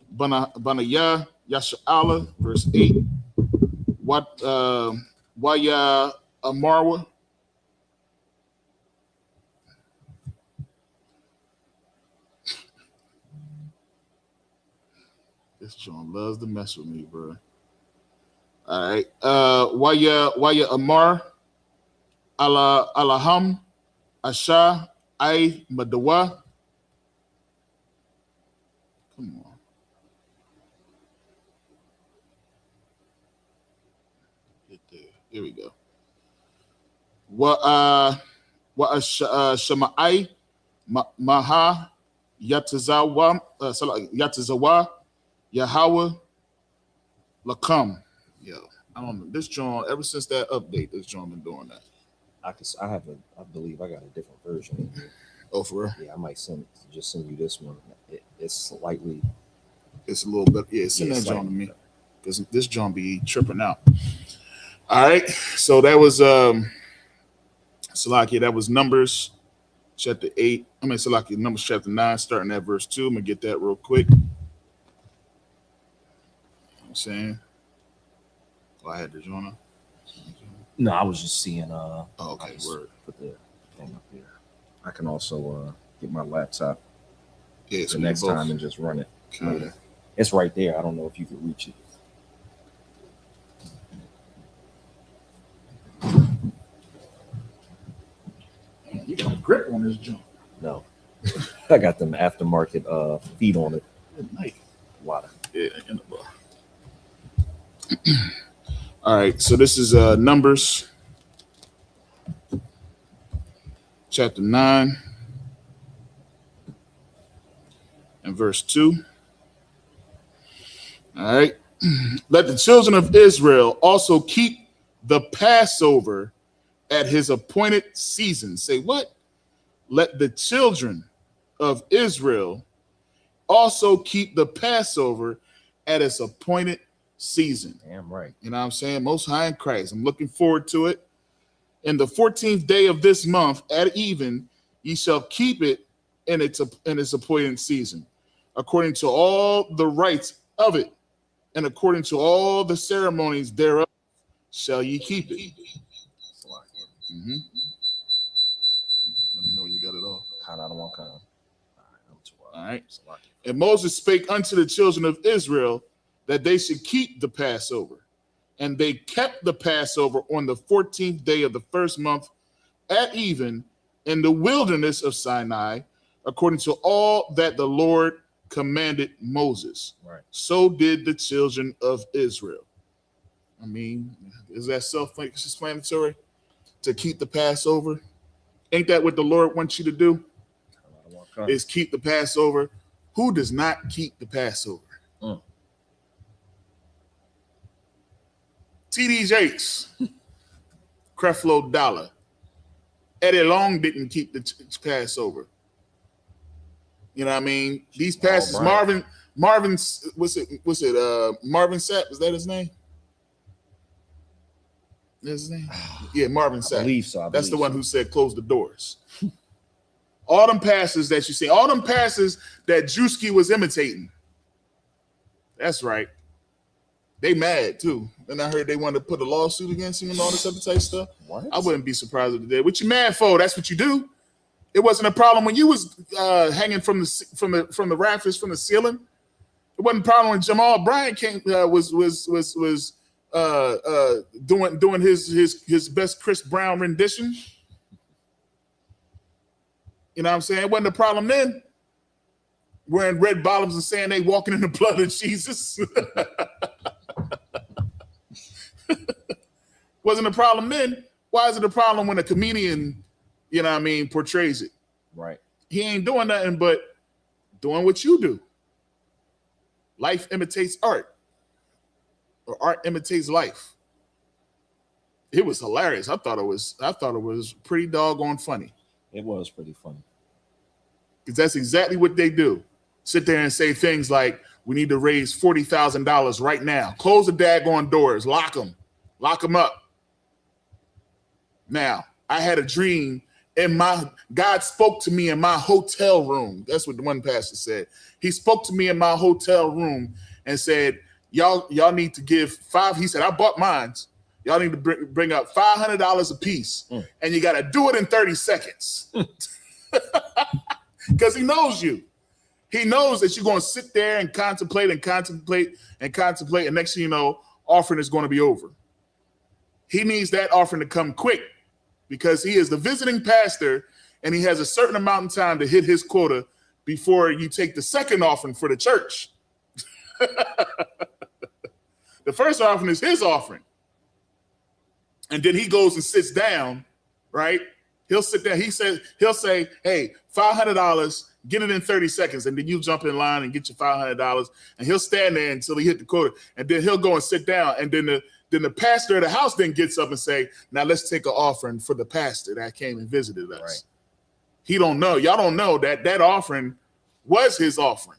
Bana Ya Yasha'ala verse 8 Waya Amarwa This John loves to mess with me, bro. All right. Waya Amar Alaham Asha I Madawa. Come on. Get there. Here we go. Wa Shamai Maha Yatazawa Yahweh Lakam. Yo, I don't know. This John, ever since that update, this John been doing that. I believe I got a different version. Oh, for real? Yeah, I might send you this one. It's a little bit. Yeah, send that John to me. Because this John be tripping out. All right. So that was Salakia, that was Numbers chapter 8. Salakia, Numbers chapter 9, starting at verse 2. I'm gonna get that real quick. I'm saying, I had the journal. No, I was just seeing. Okay, word. Put the thing up here. I can also get my laptop. Yeah, so the next time and just run it. Okay. It's right there. I don't know if you can reach it. You got a grip on this junk. No, I got them aftermarket feet on it. Good night. Water. Yeah, in the bar. All right, so this is Numbers chapter 9 and verse 2. All right. Let the children of Israel also keep the Passover at his appointed season. Say what? Let the children of Israel also keep the Passover at its appointed season. Damn right. You know what I'm saying? Most High in Christ. I'm looking forward to it. In the 14th day of this month at even, ye shall keep it in its appointed season, according to all the rites of it, and according to all the ceremonies thereof shall ye keep it. Mm-hmm. Let me know when you got it all. All right. And Moses spake unto the children of Israel that they should keep the Passover. And they kept the Passover on the 14th day of the first month at even in the wilderness of Sinai, according to all that the Lord commanded Moses. Right. So did the children of Israel. I mean, is that self-explanatory to keep the Passover? Ain't that what the Lord wants you to do? Is keep the Passover. Who does not keep the Passover? T.D. Jakes, Creflo Dollar, Eddie Long didn't keep the Passover. You know what I mean? These pastors, Marvin, Marvin Sapp, is that his name? That's his name? Yeah, Marvin Sapp. I believe so. That's the one who said close the doors. All them pastors that you see, all them pastors that Drewski was imitating. That's right. They mad too. And I heard they wanted to put a lawsuit against him and all this other type stuff. What? I wouldn't be surprised if they did. What you mad for? That's what you do. It wasn't a problem when you was hanging from the rafters from the ceiling. It wasn't a problem when Jamal Bryant came was doing his best Chris Brown rendition. You know what I'm saying? It wasn't a problem then. Wearing red bottoms and saying they walking in the blood of Jesus. Wasn't a problem then. Why is it a problem when a comedian, you know what I mean, portrays it? Right. He ain't doing nothing but doing what you do. Life imitates art, or art imitates life. It was hilarious. I thought it was pretty doggone funny. It was pretty funny. Because that's exactly what they do. Sit there and say things like, we need to raise $40,000 right now. Close the daggone doors. Lock them up. Now, I had a dream God spoke to me in my hotel room. That's what the one pastor said. He spoke to me in my hotel room and said, y'all need to give he said, I bought mine. Y'all need to bring up $500 a piece. And you got to do it in 30 seconds. Because he knows you. He knows that you're going to sit there and contemplate. And next thing you know, offering is going to be over. He needs that offering to come quick because he is the visiting pastor and he has a certain amount of time to hit his quota before you take the second offering for the church. The first offering is his offering. And then he goes and sits down, right? He'll sit there. He'll say, hey, $500, get it in 30 seconds. And then you jump in line and get your $500. And he'll stand there until he hit the quota. And then he'll go and sit down. And then the pastor of the house then gets up and say, now let's take an offering for the pastor that came and visited us. Right. He don't know. Y'all don't know that offering was his offering.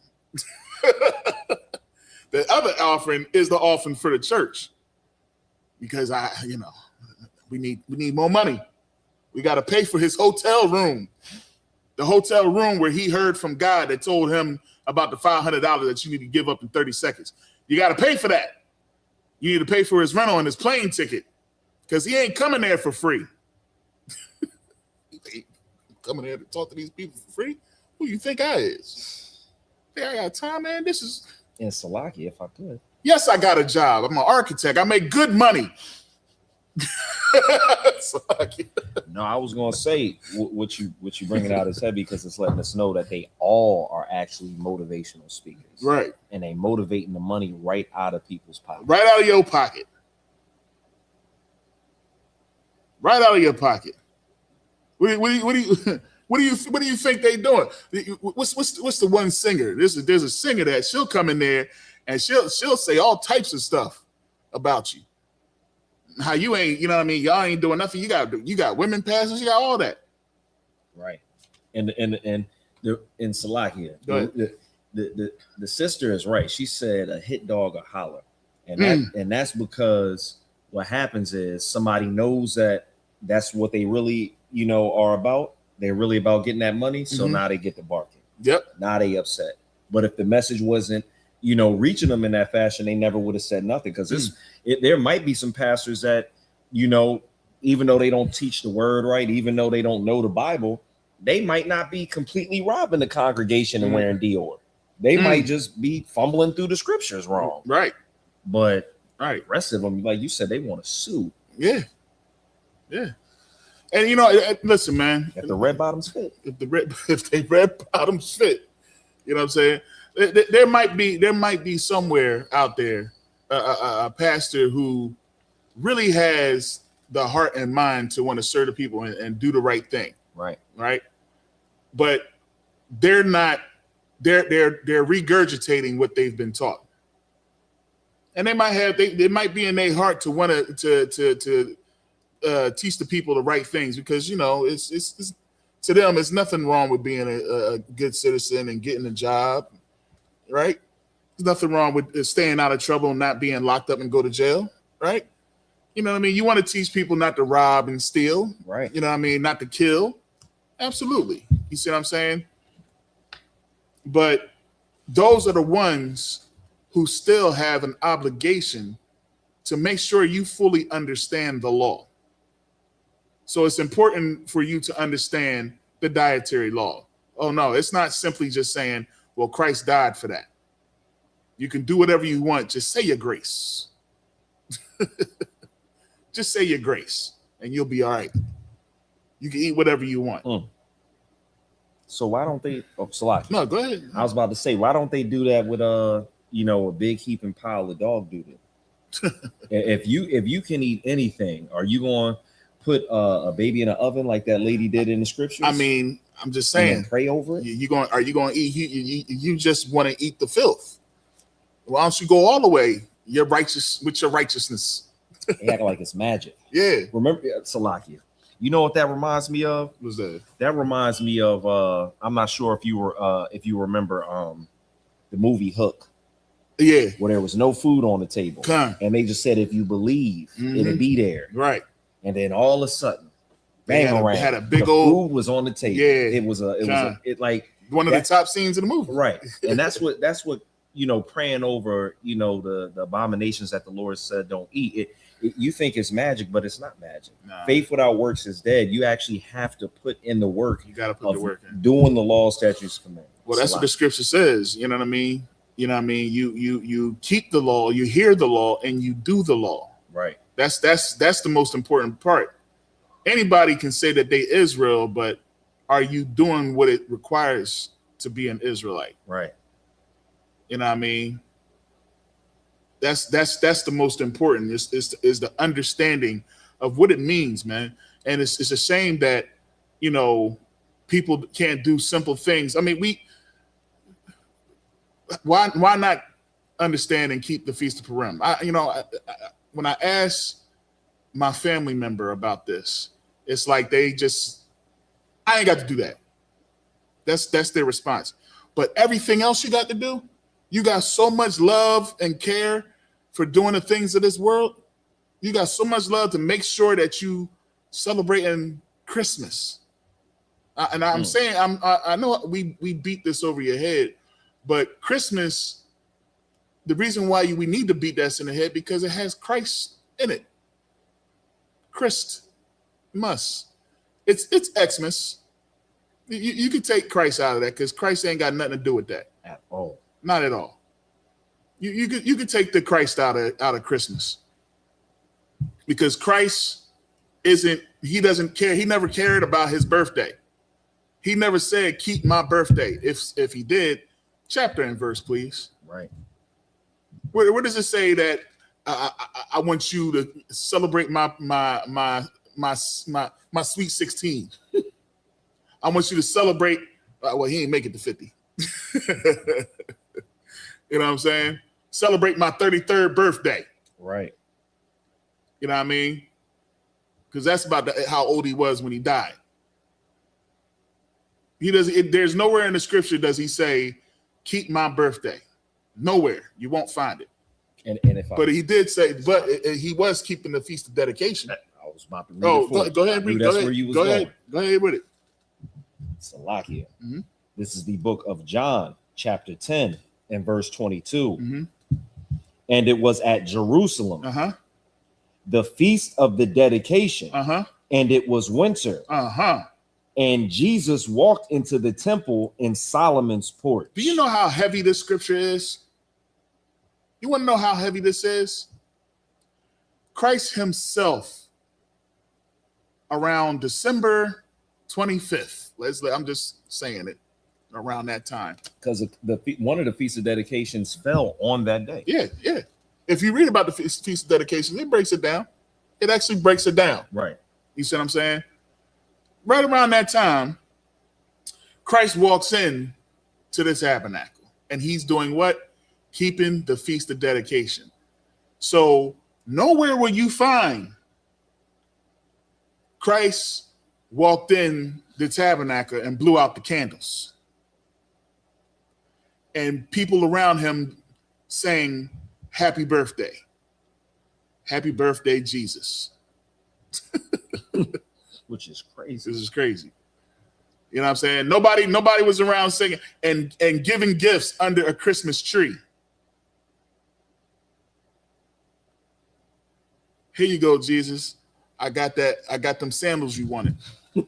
The other offering is the offering for the church. Because we need more money. We got to pay for his hotel room. The hotel room where he heard from God that told him about the $500 that you need to give up in 30 seconds. You got to pay for that. You need to pay for his rental and his plane ticket because he ain't coming there for free. He coming there to talk to these people for free? Who you think I is? Think I got time, man? This is... In Salaki, if I could. Yes, I got a job. I'm an architect. I make good money. No, I was gonna say what you bringing out is heavy because it's letting us know that they all are actually motivational speakers, right? And they motivating the money right out of people's pocket, right out of your pocket, right out of your pocket. What do you think they doing? What's the one singer? There's a singer that she'll come in there and she'll say all types of stuff about you. How you ain't, you know what I mean? Y'all ain't doing nothing. You got women pastors, you got all that. Right. And in Salakia, the sister is right. She said a hit dog a holler. And that's because what happens is somebody knows that that's what they really, are about. They're really about getting that money. So now they get the barking. Yep. Now they upset. But if the message wasn't, reaching them in that fashion, they never would have said nothing because there might be some pastors that, even though they don't teach the word right, even though they don't know the Bible, they might not be completely robbing the congregation and wearing Dior. They might just be fumbling through the scriptures wrong. Right. But right. The rest of them, like you said, they want to sue. Yeah. Yeah. And listen, man. If the red bottoms fit. If they red bottoms fit, you know what I'm saying? There might be somewhere out there a pastor who really has the heart and mind to want to serve the people and do the right thing. Right. Right. But they're not. They're regurgitating what they've been taught, and they might be in their heart to want to teach the people the right things, because it's to them it's nothing wrong with being a good citizen and getting a job, right? There's nothing wrong with staying out of trouble and not being locked up and go to jail, right? You know what I mean? You want to teach people not to rob and steal, right? You know what I mean? Not to kill, absolutely. You see what I'm saying? But those are the ones who still have an obligation to make sure you fully understand the law. So it's important for you to understand the dietary law. Oh, no, it's not simply just saying, well, Christ died for that. You can do whatever you want. Just say your grace. Just say your grace and you'll be all right. You can eat whatever you want. So why don't they? Oh, Salaki. No, go ahead. I was about to say, why don't they do that with a big heaping pile of dog doodle? If you can eat anything, are you going to put a baby in an oven like that lady did in the scriptures? I mean, I'm just saying. And pray over it. Are you going to eat? You just want to eat the filth. Why don't you go all the way? You're righteous with your righteousness. They act like it's magic. Yeah. Remember, Salakia. You know what that reminds me of? What's that? That reminds me of I'm not sure if you remember the movie Hook. Yeah. Where there was no food on the table. And they just said if you believe, it'll be there. Right. And then all of a sudden, bang around. Had a big old food was on the table. Yeah. It was like one of the top scenes in the movie. Right. And that's what praying over, the abominations that the Lord said don't eat. You think it's magic, but it's not magic. Nah. Faith without works is dead. You actually have to put in the work. You got to put the work in. Doing the law, statutes, commandments. Well, that's what the scripture says. You know what I mean? You keep the law, you hear the law, and you do the law. Right. That's the most important part. Anybody can say that they Israel, but are you doing what it requires to be an Israelite? Right. You know what I mean? That's the most important is the understanding of what it means, man. And it's a shame that people can't do simple things. I mean, why not understand and keep the Feast of Purim? When I ask my family member about this, it's like I ain't got to do that. That's their response. But everything else you got to do, you got so much love and care for doing the things of this world. You got so much love to make sure that you celebrating Christmas. I'm saying, I know we beat this over your head, but Christmas, the reason why we need to beat that in the head because it has Christ in it. Christmas. It's Xmas. You can take Christ out of that because Christ ain't got nothing to do with that at all. Not at all. You could take the Christ out of Christmas because Christ he doesn't care. He never cared about his birthday. He never said, keep my birthday. If he did, chapter and verse, please. Right. Where does it say that I want you to celebrate my sweet 16? I want you to celebrate. Well, he ain't make it to 50. You know what I'm saying? Celebrate my 33rd birthday. Right. You know what I mean? Because that's about how old he was when he died. There's nowhere in the scripture does he say, keep my birthday. Nowhere. You won't find it. But he did say, but he was keeping the Feast of Dedication. I was about to read go ahead. Read. Go ahead with it. Salakia. Mm-hmm. This is the book of John, chapter 10 and verse 22. Mm-hmm. And it was at Jerusalem, the feast of the dedication, and it was winter. And Jesus walked into the temple in Solomon's porch. Do you know how heavy this scripture is? You want to know how heavy this is? Christ himself, around December 25th, I'm just saying it, around that time. Because one of the feasts of dedications fell on that day. Yeah. If you read about the feast of dedication, it breaks it down. It actually breaks it down. Right. You see what I'm saying? Right around that time, Christ walks in to the tabernacle, and he's doing what? Keeping the feast of dedication. So nowhere will you find Christ walked in the tabernacle and blew out the candles, and people around him saying, "Happy birthday. Happy birthday, Jesus." Which is crazy. This is crazy. You know what I'm saying? Nobody was around singing and giving gifts under a Christmas tree. Here you go, Jesus. I got them sandals you wanted. You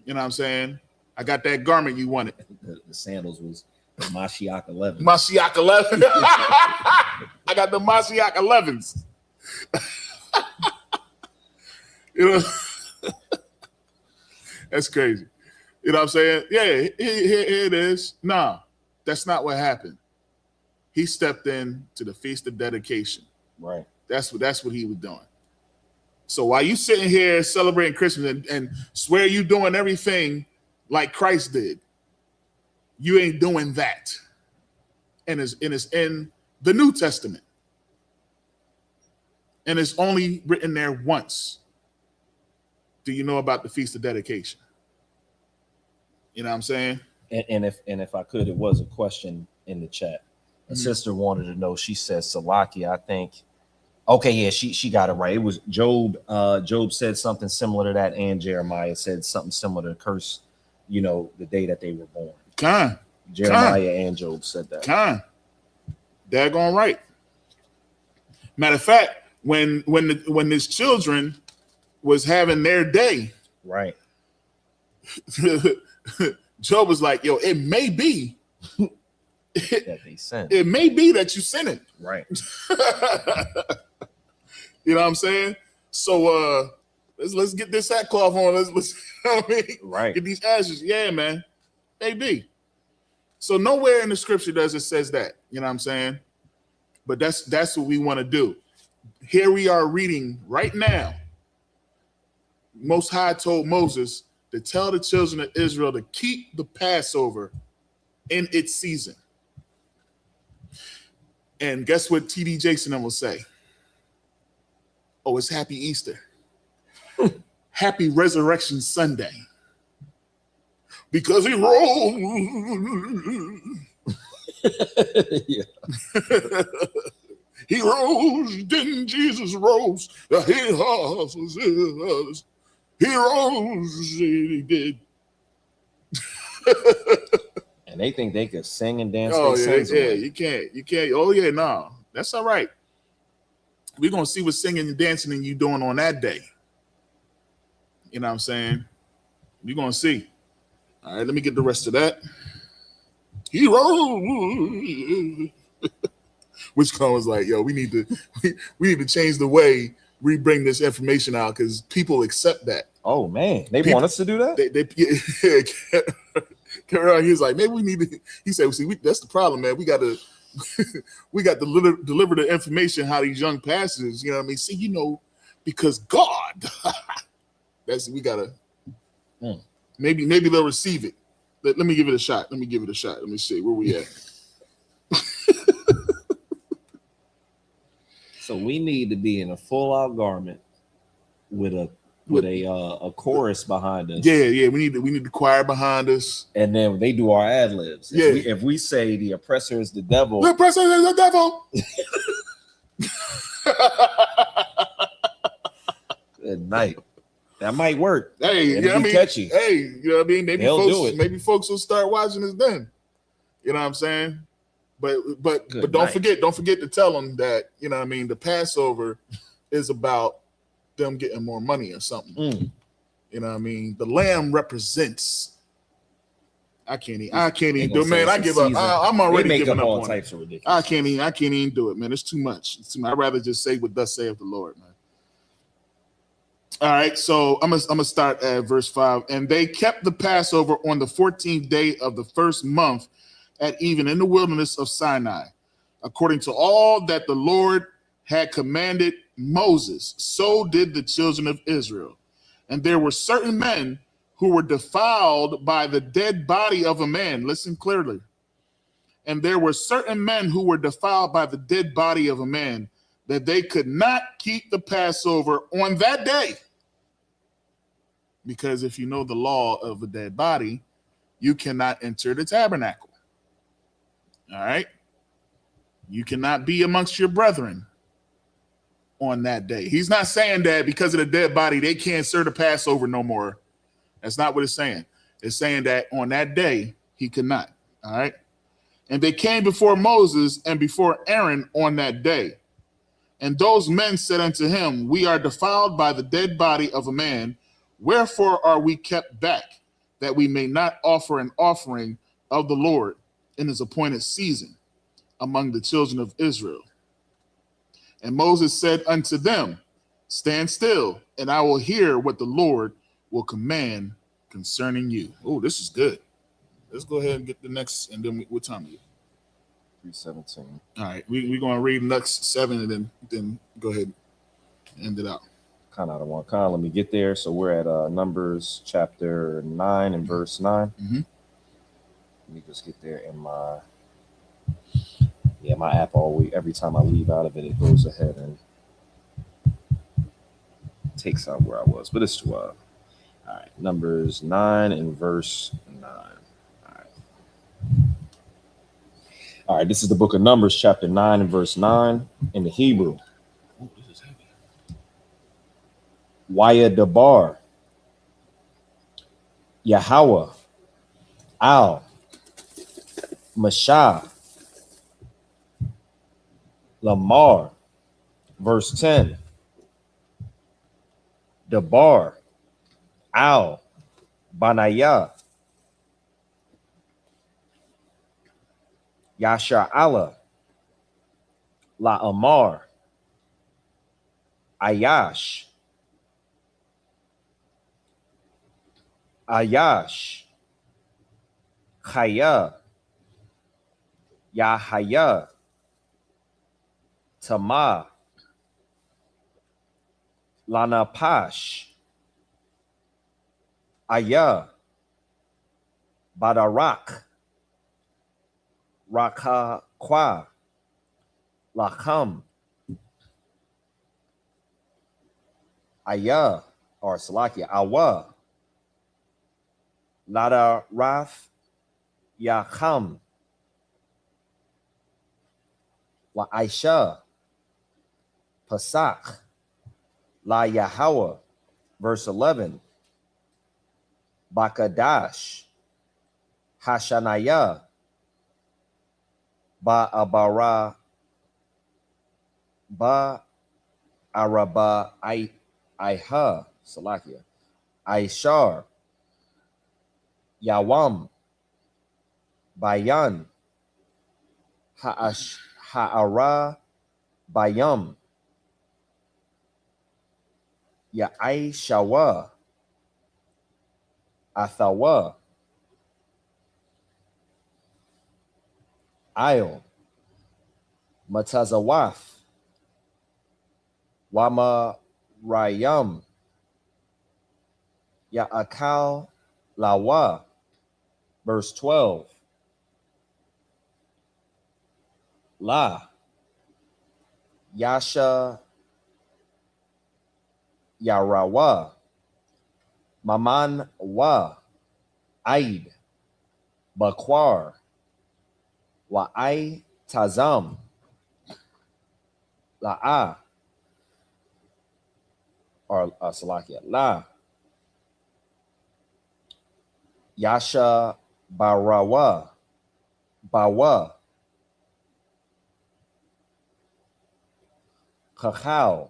know what I'm saying? I got that garment you wanted. The sandals was the Mashiach 11. Mashiach 11. I got the Mashiach 11s. You know, that's crazy. You know what I'm saying? Yeah, here it is. No, that's not what happened. He stepped in to the Feast of Dedication. Right. That's what he was doing. So while you sitting here celebrating Christmas and swear you doing everything like Christ did, you ain't doing that. And it's in the New Testament. And it's only written there once. Do you know about the Feast of Dedication? You know what I'm saying? And if I could, it was a question in the chat. A sister wanted to know. She says Salakia, I think. Okay, yeah, she got it right. It was Job. Job said something similar to that, and Jeremiah said something similar to curse, the day that they were born. Jeremiah and Job said that. Daggone right. Matter of fact, when his children was having their day, right? Job was like, "Yo, it may be that they sinned. It may be that you sinning." Right. You know what I'm saying? So let's get this sackcloth on. Let's you know what I mean? Right. Get these ashes. Yeah, man. Maybe. So nowhere in the scripture does it says that. You know what I'm saying? But that's what we want to do. Here we are reading right now. Most High told Moses to tell the children of Israel to keep the Passover in its season. And guess what T.D. Jason will say? Oh, it's Happy Easter. Happy Resurrection Sunday. Because he rose. Yeah. He rose, didn't Jesus rose? He rose, he did. And they think they could sing and dance. Oh, yeah, away. You can't. Oh, yeah, no. That's all right. We're going to see what singing and dancing and you doing on that day. You know what I'm saying? We're going to see. All right, let me get the rest of that. He rose. Which was like, yo, we need to change the way we bring this information out because people accept that. Oh, man. They want us to do that? He was like, maybe we need to. He said, see, that's the problem, man. We got to deliver the information how these young pastors, you know what I mean? See, because God, we gotta. Maybe they'll receive it. Let me give it a shot. Let me see where we at. So we need to be in a full-out garment with a chorus behind us. Yeah. We need the choir behind us, and then they do our ad libs. Yeah. If we say the oppressor is the devil, the oppressor is the devil. Good night. That might work. Hey, it'll be catchy. Hey, you know what I mean? Maybe folks will start watching us then. You know what I'm saying? But don't forget to tell them that, you know what I mean, the Passover is about them getting more money or something. You know what I mean? The lamb represents. I can't even do it, man. I give up. I'm already giving up on types of ridiculous. I can't even do it, man. It's too much. I'd rather just say what thus saith the Lord, man. All right, so I'm gonna start at verse 5. And they kept the Passover on the 14th day of the first month at even in the wilderness of Sinai, according to all that the Lord had commanded Moses. So did the children of Israel. And there were certain men who were defiled by the dead body of a man. Listen clearly. And there were certain men who were defiled by the dead body of a man, that they could not keep the Passover on that day. Because if you know the law of a dead body, you cannot enter the tabernacle. All right? You cannot be amongst your brethren on that day. He's not saying that because of the dead body, they can't serve the Passover no more. That's not what it's saying. It's saying that on that day, he could not. All right. And they came before Moses and before Aaron on that day. And those men said unto him, we are defiled by the dead body of a man. Wherefore are we kept back, that we may not offer an offering of the Lord in his appointed season among the children of Israel? And Moses said unto them, stand still, and I will hear what the Lord will command concerning you. Oh, this is good. Let's go ahead and get the next, and then what time are you? 3:17. All right, we're going to read next 7 and then go ahead and end it out. Kind of out of one kind. Let me get there. So we're at Numbers chapter 9 and verse 9. Mm-hmm. Let me just get there in my app always. Every time I leave out of it, it goes ahead and takes out where I was. But it's 12. All right, Numbers 9 and verse 9. All right, this is the book of Numbers, chapter 9 and verse 9 in the Hebrew. Oh, this is heavy. Waya Dabar, Yahweh, Al, Mashah, Lamar, verse 10. Dabar, Al, Banaya, Yasha Allah, La Amar, Ayash, Chaya, Yahaya, Tama, Lanapash, Aya, Badarak, Rakakwa, Lacham, Aya, or Salakia, Awa, Lada Raf, Yacham, La Aisha, Pasak, La Yahweh, verse 11, Bakadash, Hashanaya, Ba Araba Iha, Salakia, Aishar, Yawam, Bayan, Ha'ara, Bayam, Ya'aishawa, Athawa, Ail, Matazawaf, Wama Rayam, Ya'akal Lawa, verse 12. La, Yasha, Yarawa, Maman Wa, Aid, Bakwar, Wa'ai Tazam, La'a, or Salakia, La, Yasha Barawa, Bawa, Chachal,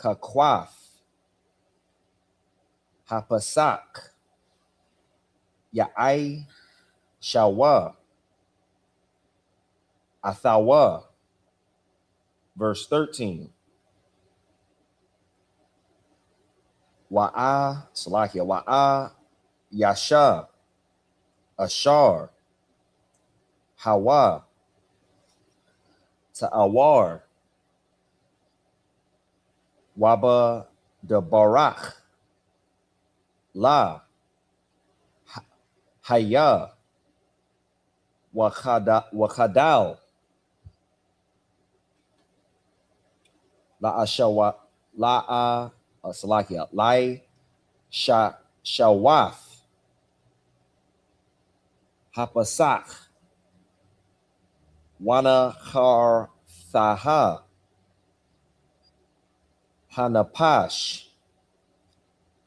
Kakwaf, Hapasak, Ya'ai, Shawa, Athawa. Verse 13. Wa'a, Salakia, Wa'a, Yasha, Ashar, Hawa, Ta'awar, Waba de Barak, La, Haya, Wakadal, La Ashawa, La Salakia, Lai Shawaf, Hapasak, Wana Har Thaha, Hanapash,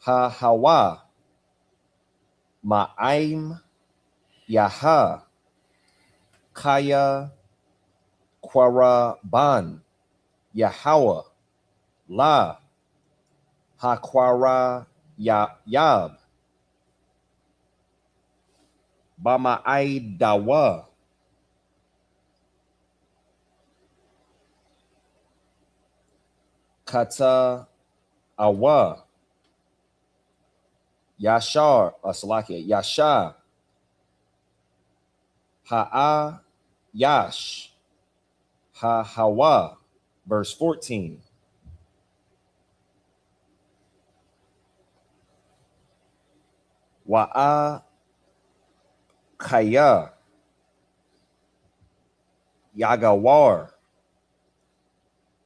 Ha Hawa, Ma'aim, Yaha, Kaya, Kwaraban, Yahawa, La, Hakwara, Yab, Bama'ai Dawa, Kata Awa, Yashar, Salakia, Yasha, Ha'a, Yash, Ha Hawa. Verse 14. Wa'a Kaya, Yagawar,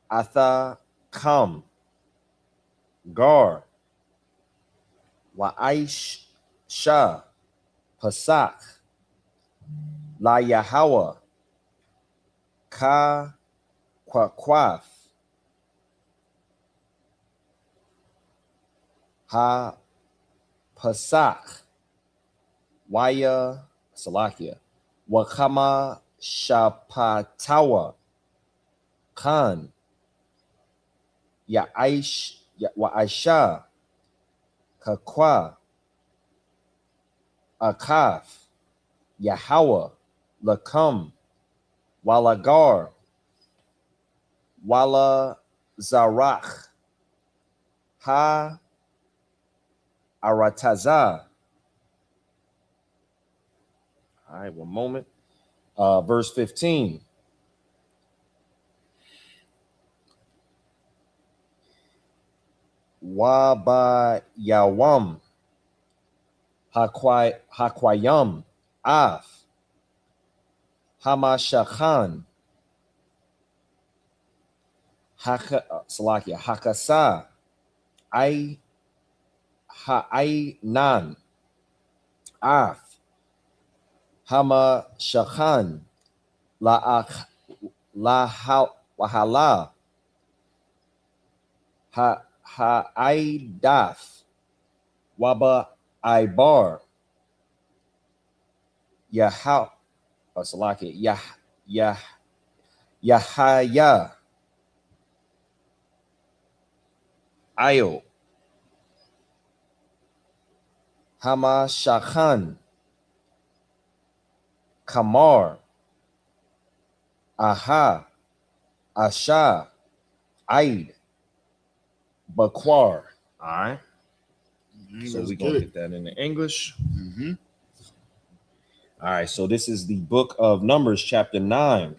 Atha Kam, Gar, Wa'aish Shah, Pasak, La Yahawa, Ka Kwakwaf, Ha Pasak, Waya Salakia, Wakama Shapatawa, Khan, Ya'aish, Wa'aisha, Kakwa, Akaf, Yahawa, Lakam, Walagar, Wala Zarach, Ha Arataza. All right, one moment. Verse 15. Waba Yawam, Hakwayam, Af, Hamashakhan, Salakia, Hakasa, Ha'ainan, Af, Hama Shakhan, Wahala, Ha'aidaf, Waba Ibar, Salaki, Yahaya, Ayo, Hama Shakhan, Kamar, Aha, Asha, Aid, Bakwar. All right. So Let's we're going to get that into English. All right. So this is the book of Numbers, chapter 9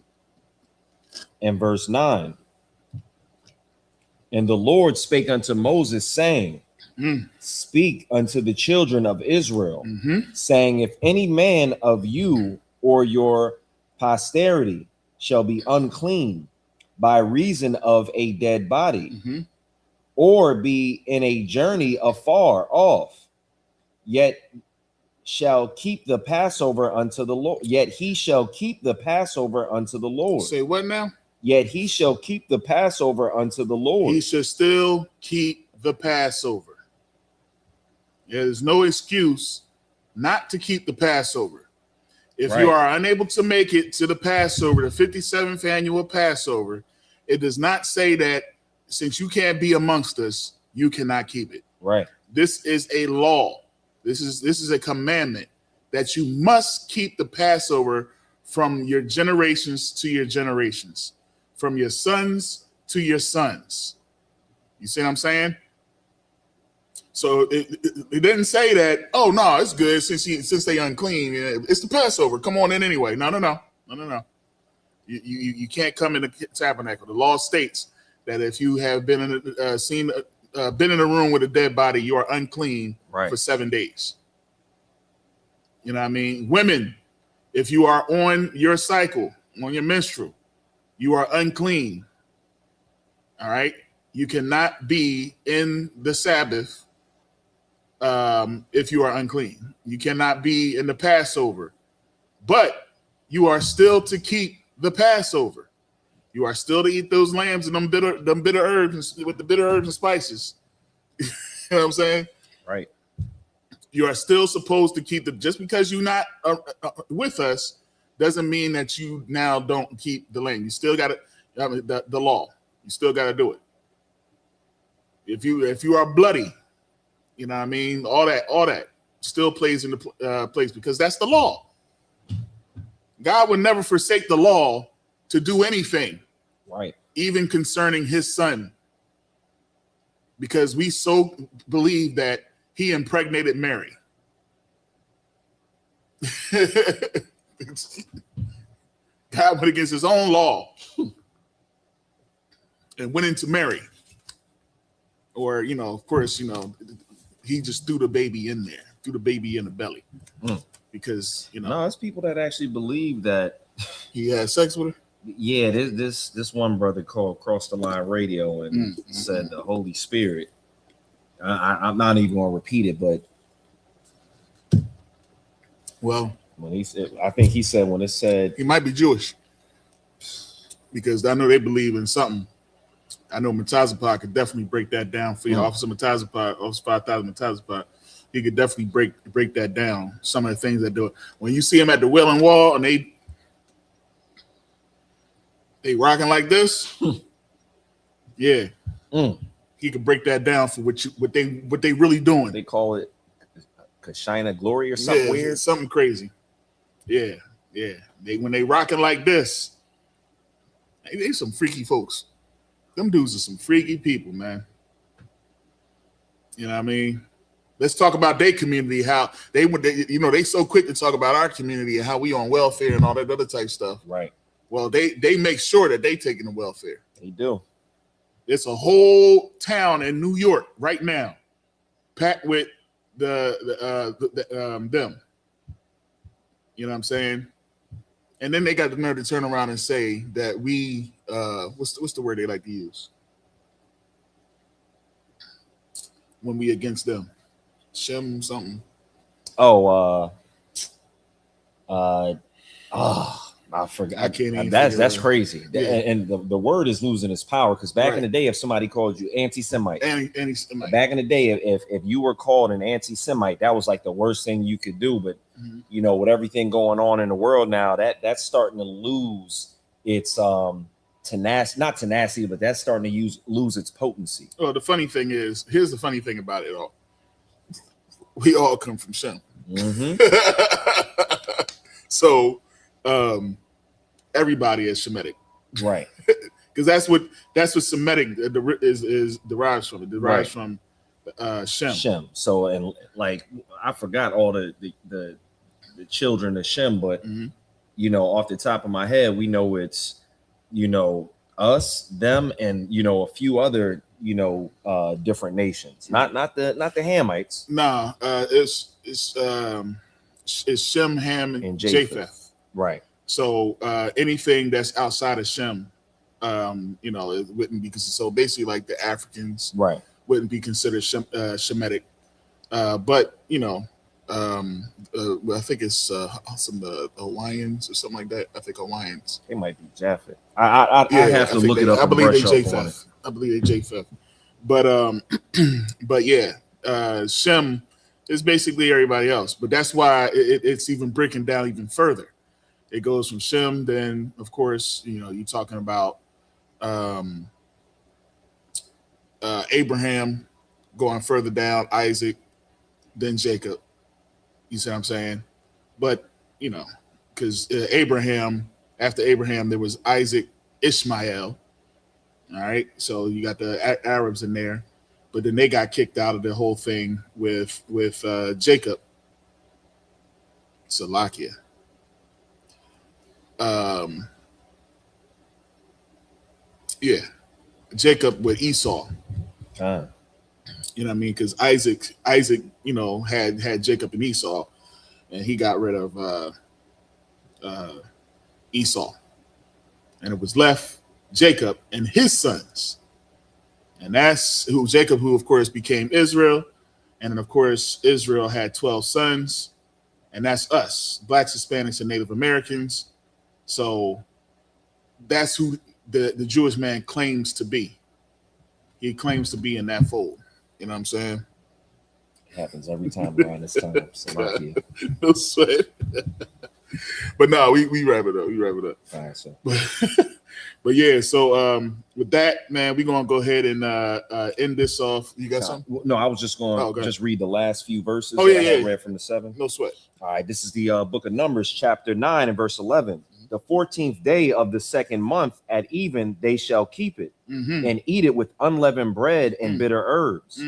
and verse 9. And the Lord spake unto Moses, saying, Speak unto the children of Israel, saying, If any man of you or your posterity shall be unclean by reason of a dead body, or be in a journey afar off, yet shall keep the Passover unto the Lord. Yet he shall keep the Passover unto the Lord. Say what now? Yet he shall keep the Passover unto the Lord. He should still keep the Passover. There's no excuse not to keep the Passover. If you are unable to make it to the Passover, the 57th annual Passover, it does not say that since you can't be amongst us, you cannot keep it. Right. This is a law. This is a commandment that you must keep the Passover from your generations to your generations, from your sons to your sons. You see what I'm saying? So it didn't say that, oh, no, it's good since they unclean. It's the Passover. Come on in anyway. No. You can't come in the tabernacle. The law states that if you have been in been in a room with a dead body, you are unclean for 7 days. You know what I mean? Women, if you are on your cycle, on your menstrual, you are unclean. All right? You cannot be in the Sabbath if you are unclean. You cannot be in the Passover. But you are still to keep the Passover. You are still to eat those lambs and them bitter herbs with the bitter herbs and spices. You know what I'm saying? Right. You are still supposed to keep just because you're not with us doesn't mean that you now don't keep the lamb. You still got it. The law. You still got to do it. If you are bloody, you know what I mean? All that still plays into place because that's the law. God would never forsake the law to do anything, right? Even concerning his son, because we so believe that he impregnated Mary. God went against his own law and went into Mary. Or, of course, he just threw the baby in there, threw the baby in the belly. Because, No, it's people that actually believe that he had sex with her. Yeah, this one brother called Cross the Line Radio and said the Holy Spirit. I'm not even gonna repeat it, but well, when he said, I think he said when it said he might be Jewish because I know they believe in something. I know Matazapah could definitely break that down for you. Officer Matazapah, Officer 5000 Matazapah, he could definitely break that down. Some of the things that do it. When you see him at the Wailing Wall and they rocking like this, yeah, he could break that down for what they really doing. They call it Kashina Glory or something weird, something crazy. Yeah. When they rocking like this, they some freaky folks. Them dudes are some freaky people, man. You know what I mean? Let's talk about their community. How they so quick to talk about our community and how we on welfare and all that other type stuff. Right. Well, they make sure that they taking the welfare. They do. It's a whole town in New York right now, packed with them. You know what I'm saying? And then they got the nerve to turn around and say that we what's the word they like to use when we against them? Shem something. I forgot. I can't even. That's crazy. Yeah. And the word is losing its power because back in the day, if somebody called you anti-Semite, back in the day, if you were called an anti-Semite, that was like the worst thing you could do. But with everything going on in the world now, that's starting to lose its not tenacity, but that's starting to lose its potency. Well, the funny thing is, here's the funny thing about it all. We all come from Shem. So everybody is Shemitic, right? Because that's what Semitic is derives from. It derives from Shem. Shem. So and like I forgot all the children of Shem, but off the top of my head, we know it's us, them, and a few other different nations. Not the Hamites. Nah, it's Shem, Ham, and Japheth. Right. So anything that's outside of Shem, it wouldn't be considered. So basically, like the Africans, right, wouldn't be considered Shemitic. But I think it's some Hawaiians or something like that. I think Hawaiians. They might be Japheth. I have to look it up. I believe they Japheth. But yeah, Shem is basically everybody else. But that's why it's even breaking down even further. It goes from Shem, then of course you're talking about Abraham going further down, Isaac, then Jacob. You see what I'm saying? But, you know, because Abraham, after Abraham, there was Isaac, Ishmael. All right. So you got the Arabs in there. But then they got kicked out of the whole thing with Jacob. Salakia. Yeah. Jacob with Esau. You know what I mean? Because Isaac, you know, had Jacob and Esau, and he got rid of Esau. And it was left Jacob and his sons. And that's Jacob, who of course became Israel. And then of course Israel had 12 sons. And that's us, Blacks, Hispanics, and Native Americans. So that's who the Jewish man claims to be. He claims to be in that fold. You know what I'm saying? It happens every time around this time. So no sweat. But no, we wrap it up. All right, so. But yeah, so with that, man, we're gonna go ahead and end this off. You got something? No, I was just going to just read the last few verses. Oh yeah, yeah. Read from the 7. No sweat. All right, this is the book of Numbers, chapter 9 and verse 11. The 14th day of the second month at even they shall keep it, and eat it with unleavened bread and bitter herbs.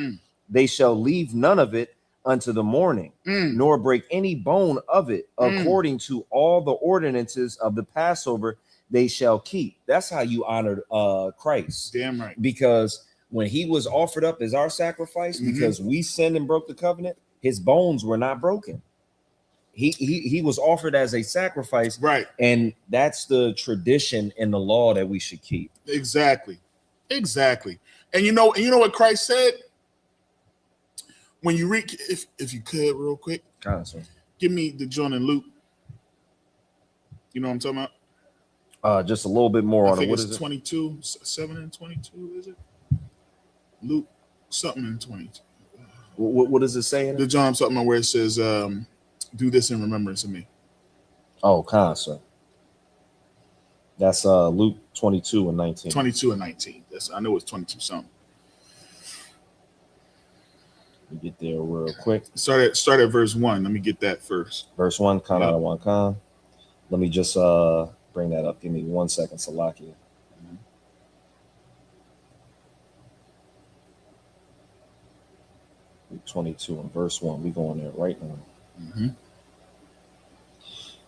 They shall leave none of it unto the morning, nor break any bone of it, according to all the ordinances of the Passover they shall keep. That's how you honored Christ. Damn right. Because when he was offered up as our sacrifice, because we sinned and broke the covenant, his bones were not broken. He was offered as a sacrifice, right? And that's the tradition and the law that we should keep. Exactly. And you know what Christ said? When you read, if you could, real quick, give me the John and Luke. You know what I'm talking about? Just a little bit more on it. What is it? 22, 7 and 22, is it? Luke something and 22. What does it say? The John something where it says, do this in remembrance of me. Oh, constant. That's Luke 22 and 19. 22 and 19. I know it's 22 something. We get there real quick. Start at verse 1. Let me get that first. Verse 1, con out of 1 con. Let me just bring that up. Give me 1 second, Salakia. 22 and verse 1. We're going there right now.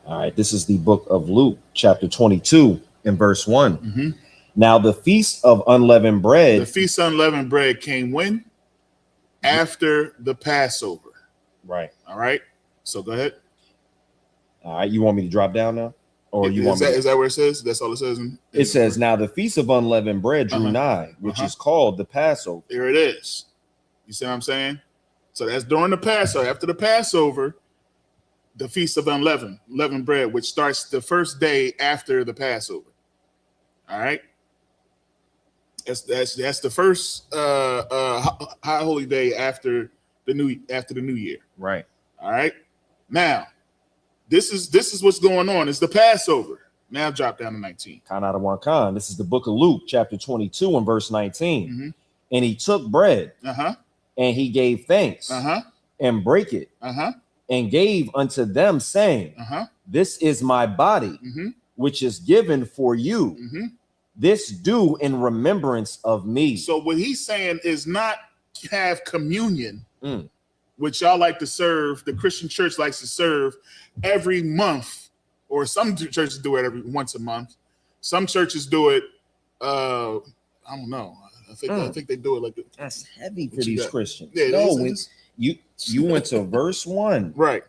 All right, this is the book of Luke, chapter 22 and verse 1. Now the feast of unleavened bread. The feast of unleavened bread came when? After the Passover. Right. All right. So go ahead. All right. You want me to drop down now? Or you want me is that where it says? That's all it says? It says, now the feast of unleavened bread drew nigh, which is called the Passover. There it is. You see what I'm saying? So that's during the Passover. After the Passover, the feast of unleavened bread, which starts the first day after the Passover. All right. That's the first high holy day after the new year. Right. All right. Now, this is what's going on. It's the Passover. Now drop down to 19. Con out of 1 con. This is the book of Luke, chapter 22 and verse 19. And he took bread, and he gave thanks, and brake it, and gave unto them, saying, this is my body, which is given for you. This do in remembrance of me. So what he's saying is not have communion, which y'all like to serve. The Christian church likes to serve every month, or some churches do it every once a month. Some churches do it. I don't know. I think they do it like that. That's heavy for these Christians. Yeah, no, you went to verse 1, right?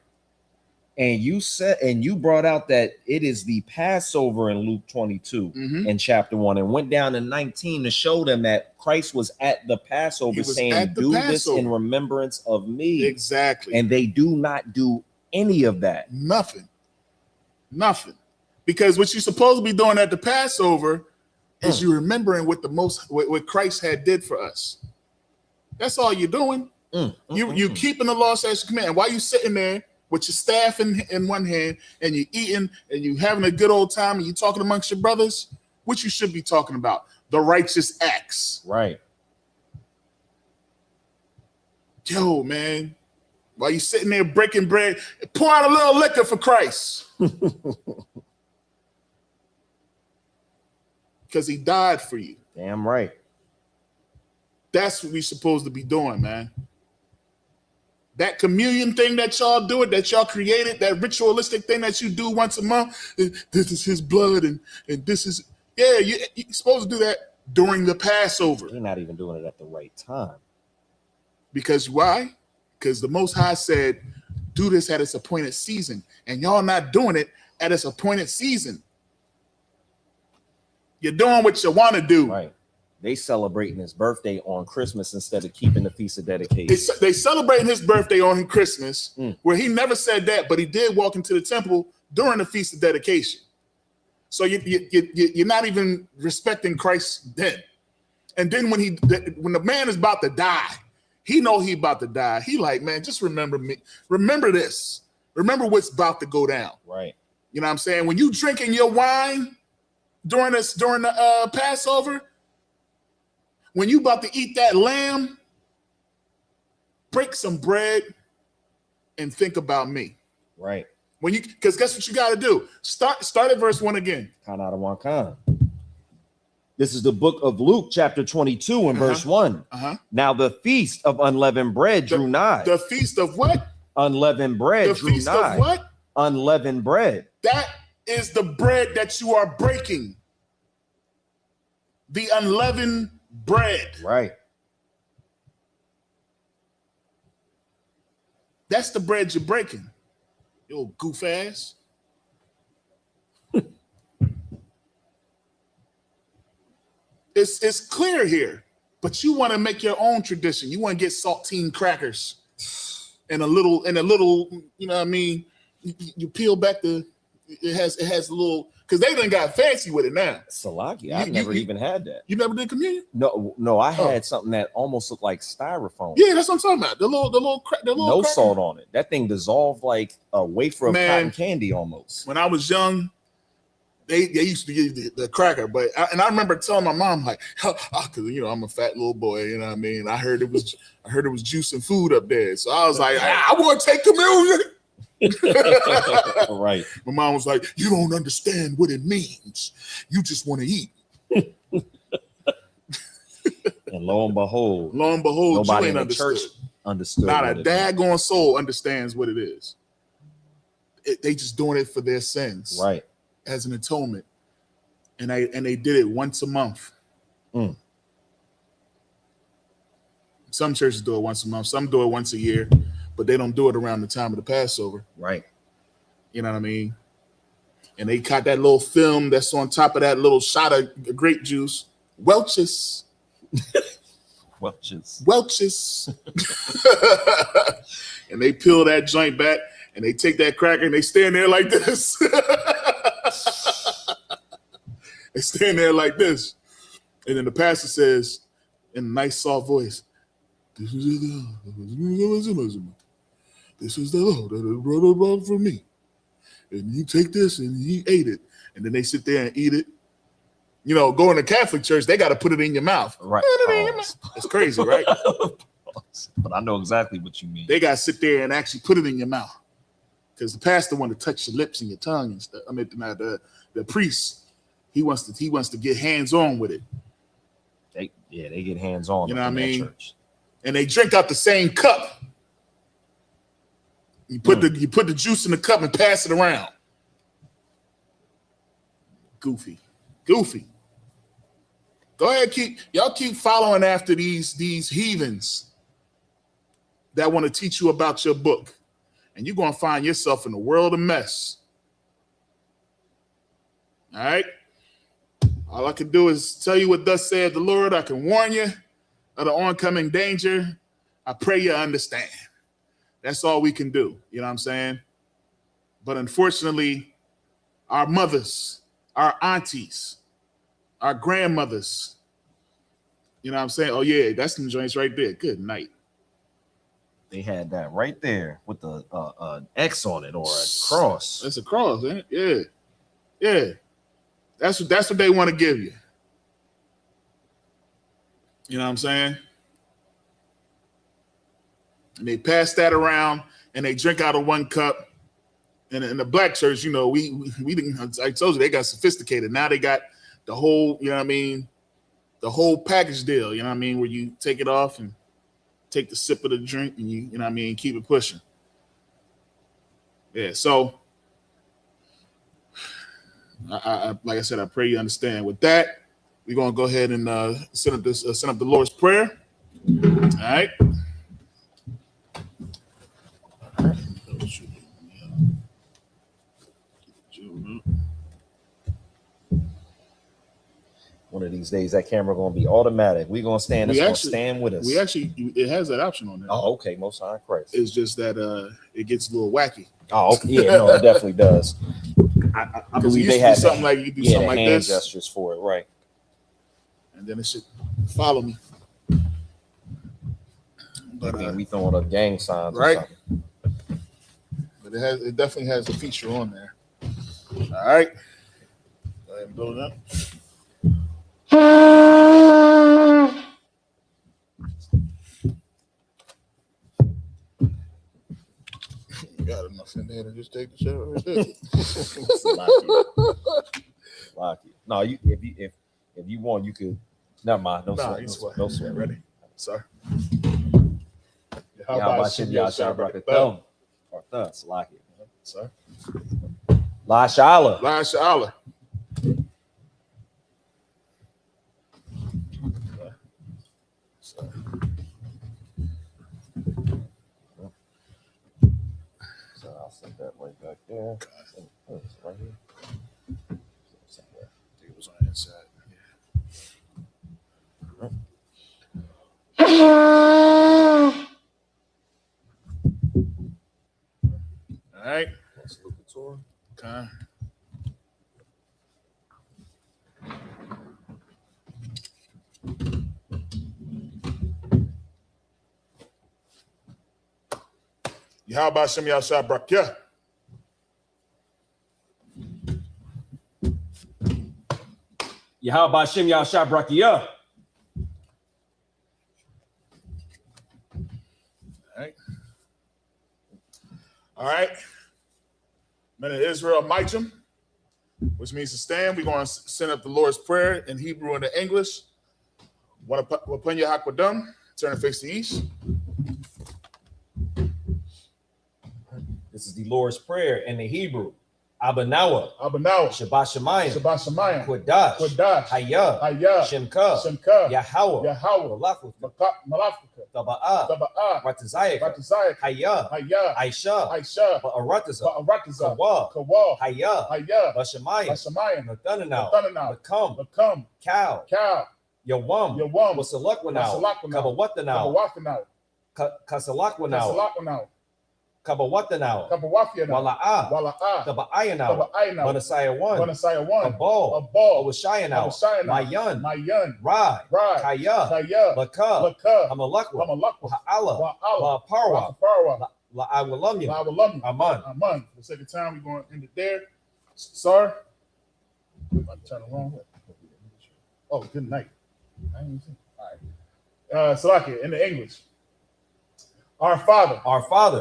And you brought out that it is the Passover in Luke 22 and chapter 1, and went down to 19 to show them that Christ was at the Passover, saying, do this in remembrance of me. Exactly. And they do not do any of that. Nothing. Because what you're supposed to be doing at the Passover is you remembering what Christ had did for us. That's all you're doing. You keeping the law, statutes, command. And while you sitting there with your staff in one hand, and you're eating and you having a good old time, and you talking amongst your brothers, what you should be talking about, the righteous acts. Right. Yo, man, while you sitting there breaking bread, pour out a little liquor for Christ. Because he died for you. Damn right. That's what we're supposed to be doing, man. That communion thing that y'all do, that y'all created, that ritualistic thing that you do once a month, this is his blood and this is, yeah, you're supposed to do that during the Passover. You're not even doing it at the right time. Because why? Because the Most High said, do this at its appointed season. And y'all not doing it at its appointed season. You're doing what you want to do. Right. They celebrating his birthday on Christmas instead of keeping the Feast of Dedication. They celebrating his birthday on Christmas, where he never said that, but he did walk into the temple during the Feast of Dedication. So you're not even respecting Christ then. And then when the man is about to die, he know he about to die. He like, man, just remember me. Remember this. Remember what's about to go down. Right. You know what I'm saying? When you drinking your wine during the Passover, when you about to eat that lamb, break some bread and think about me. Right. Because guess what you got to do? Start at verse 1 again. Kind out of one kind. This is the book of Luke, chapter 22, and verse 1. Now the feast of unleavened bread drew nigh. The feast of what? Unleavened bread drew nigh. The feast of what? Unleavened bread. That is the bread that you are breaking. The unleavened bread. Right. That's the bread you're breaking. You old goof ass. It's clear here, but you want to make your own tradition. You want to get saltine crackers and a little, you know what I mean? You peel back it has a little, because they done got fancy with it now. Salaki, I've never even had that. You never did communion? No, I had something that almost looked like styrofoam. Yeah, that's what I'm talking about. The little no cracker. Salt on it. That thing dissolved like a wafer of cotton candy almost. When I was young, they used to give the cracker, and I remember telling my mom like, because I'm a fat little boy, you know what I mean. I heard it was juice and food up there, so I was like, I want to take communion. Right. My mom was like, you don't understand what it means. You just want to eat. And lo and behold, nobody in the church understood. Not a daggone soul understands what it is. They just doing it for their sins, right? As an atonement, and they did it once a month. Some churches do it once a month. Some do it once a year, but they don't do it around the time of the Passover. Right. You know what I mean? And they got that little film that's on top of that little shot of grape juice. Welch's. And they peel that joint back and they take that cracker and they stand there like this. They stand there like this. And then the pastor says in a nice soft voice, this is the Lord that brought for me. And you take this, and he ate it. And then they sit there and eat it. You know, going to Catholic church, they got to put it in your mouth. Right. It's crazy, right? But I know exactly what you mean. They got to sit there and actually put it in your mouth. Because the pastor want to touch your lips and your tongue and stuff. I mean, the priest, he wants to get hands-on with it. They get hands-on. You know what I mean? Church. And they drink out the same cup. You put the juice in the cup and pass it around. Goofy. Go ahead, keep following after these heathens that want to teach you about your book, and you're gonna find yourself in a world of mess. All right. All I can do is tell you what thus saith the Lord. I can warn you of the oncoming danger. I pray you understand. That's all we can do. You know what I'm saying? But unfortunately, our mothers, our aunties, our grandmothers, you know what I'm saying? Oh, yeah, that's some joints right there. Good night. They had that right there with the X on it or a cross. That's a cross, ain't it? Yeah. That's what they want to give you. You know what I'm saying? And they pass that around and they drink out of one cup. And in the black church, you know, we didn't, I told you, they got sophisticated. Now they got the whole, you know what I mean, the whole package deal, you know what I mean, where you take it off and take the sip of the drink and you know what I mean, keep it pushing. Yeah, so I like I said, I pray you understand. With that, we're gonna go ahead and send up the Lord's Prayer. All right. One of these days, that camera gonna be automatic. We're gonna stand. It's gonna stand with us. We actually, it has that option on there. Oh, okay. Most High Christ. It's just that it gets a little wacky. Oh, okay. Yeah, no, it definitely does. I believe they have something like you do something like hand this gestures for it, right? And then it should follow me. But we throwing up gang signs, right? Or something. But it definitely has a feature on there. All right, go ahead and build it up. You got enough in there to just take the shower right there. Lucky. No, if you want, you could. Never mind. No sweat. No sweat. Ready? Sorry. How about Shim Yasha Brakathum? Or Thus, like it. Sorry. La Shala. La Shala. So I'll set that right back there. Oh, it's right here. Somewhere. I think it was on the inside. All right. Let's look at Torah. Okay. Yahweh Hashem Yahshua Brakya. Yahweh Hashem Yahshua Brakya. All right. Men of Israel, Micham, which means to stand. We're going to send up the Lord's Prayer in Hebrew and in English. Wapanya Hakwadam, turn and face the east. This is the Lord's Prayer in the Hebrew. Abanawa. Shabbat Shemayim. Kodash. Hayah. Shemka. Yahweh. Malachika. Taba'ah. Ratazayah. Hayah. Aisha. Ba'arataza. Kawa. Hayah. Bashamayim. Nathananau. Bakam. Cow. Yawam. Wasalakwanau. Kabawathanau. Kasalakwanau. Kabawatanau. Wala'ah. Taba'ayanau. Manasaya 1. Kabal. Awashayanau. Mayan. Rai. Kaya. Laka. Hamalakwa. Ha'ala. La'parwa. La'awalamya. Aman. For the sake of time, we're going to end it there. Sorry. I'm about to turn it wrong way. Oh, good night. I didn't see. All right. Salakia, in the English. Our Father,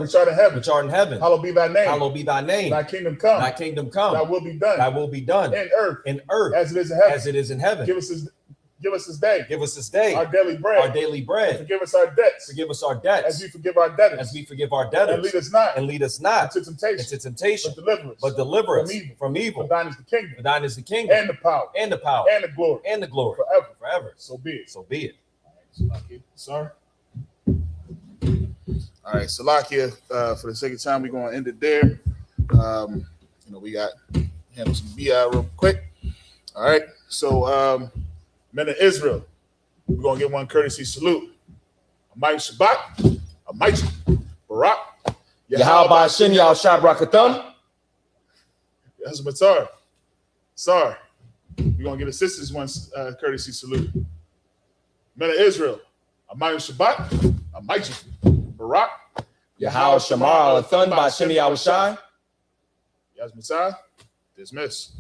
which art in heaven, hallowed be thy name. Thy kingdom come. Thy will be done. In earth, as it is in heaven. Give us this day. Our daily bread. And forgive us our debts. As we forgive our debtors. And lead us not into temptation. But deliver us from evil. For thine is the kingdom. And the power. And the glory. Forever. So be it. All right, sorry. All right, Salakia, for the sake of time, we're going to end it there. We got handle some BI real quick. All right, so men of Israel, we're going to get one courtesy salute. Amay Shabbat, Amay Barak, Yahweh Hashem Yahshua Brakathum. That's Matar. Sorry, we're going to get a sister's one courtesy salute. Men of Israel, Amay Shabbat, Amay Barak, Yahweh Shamar Alathun by Shemi Yahushai. Yasmitzah, dismiss.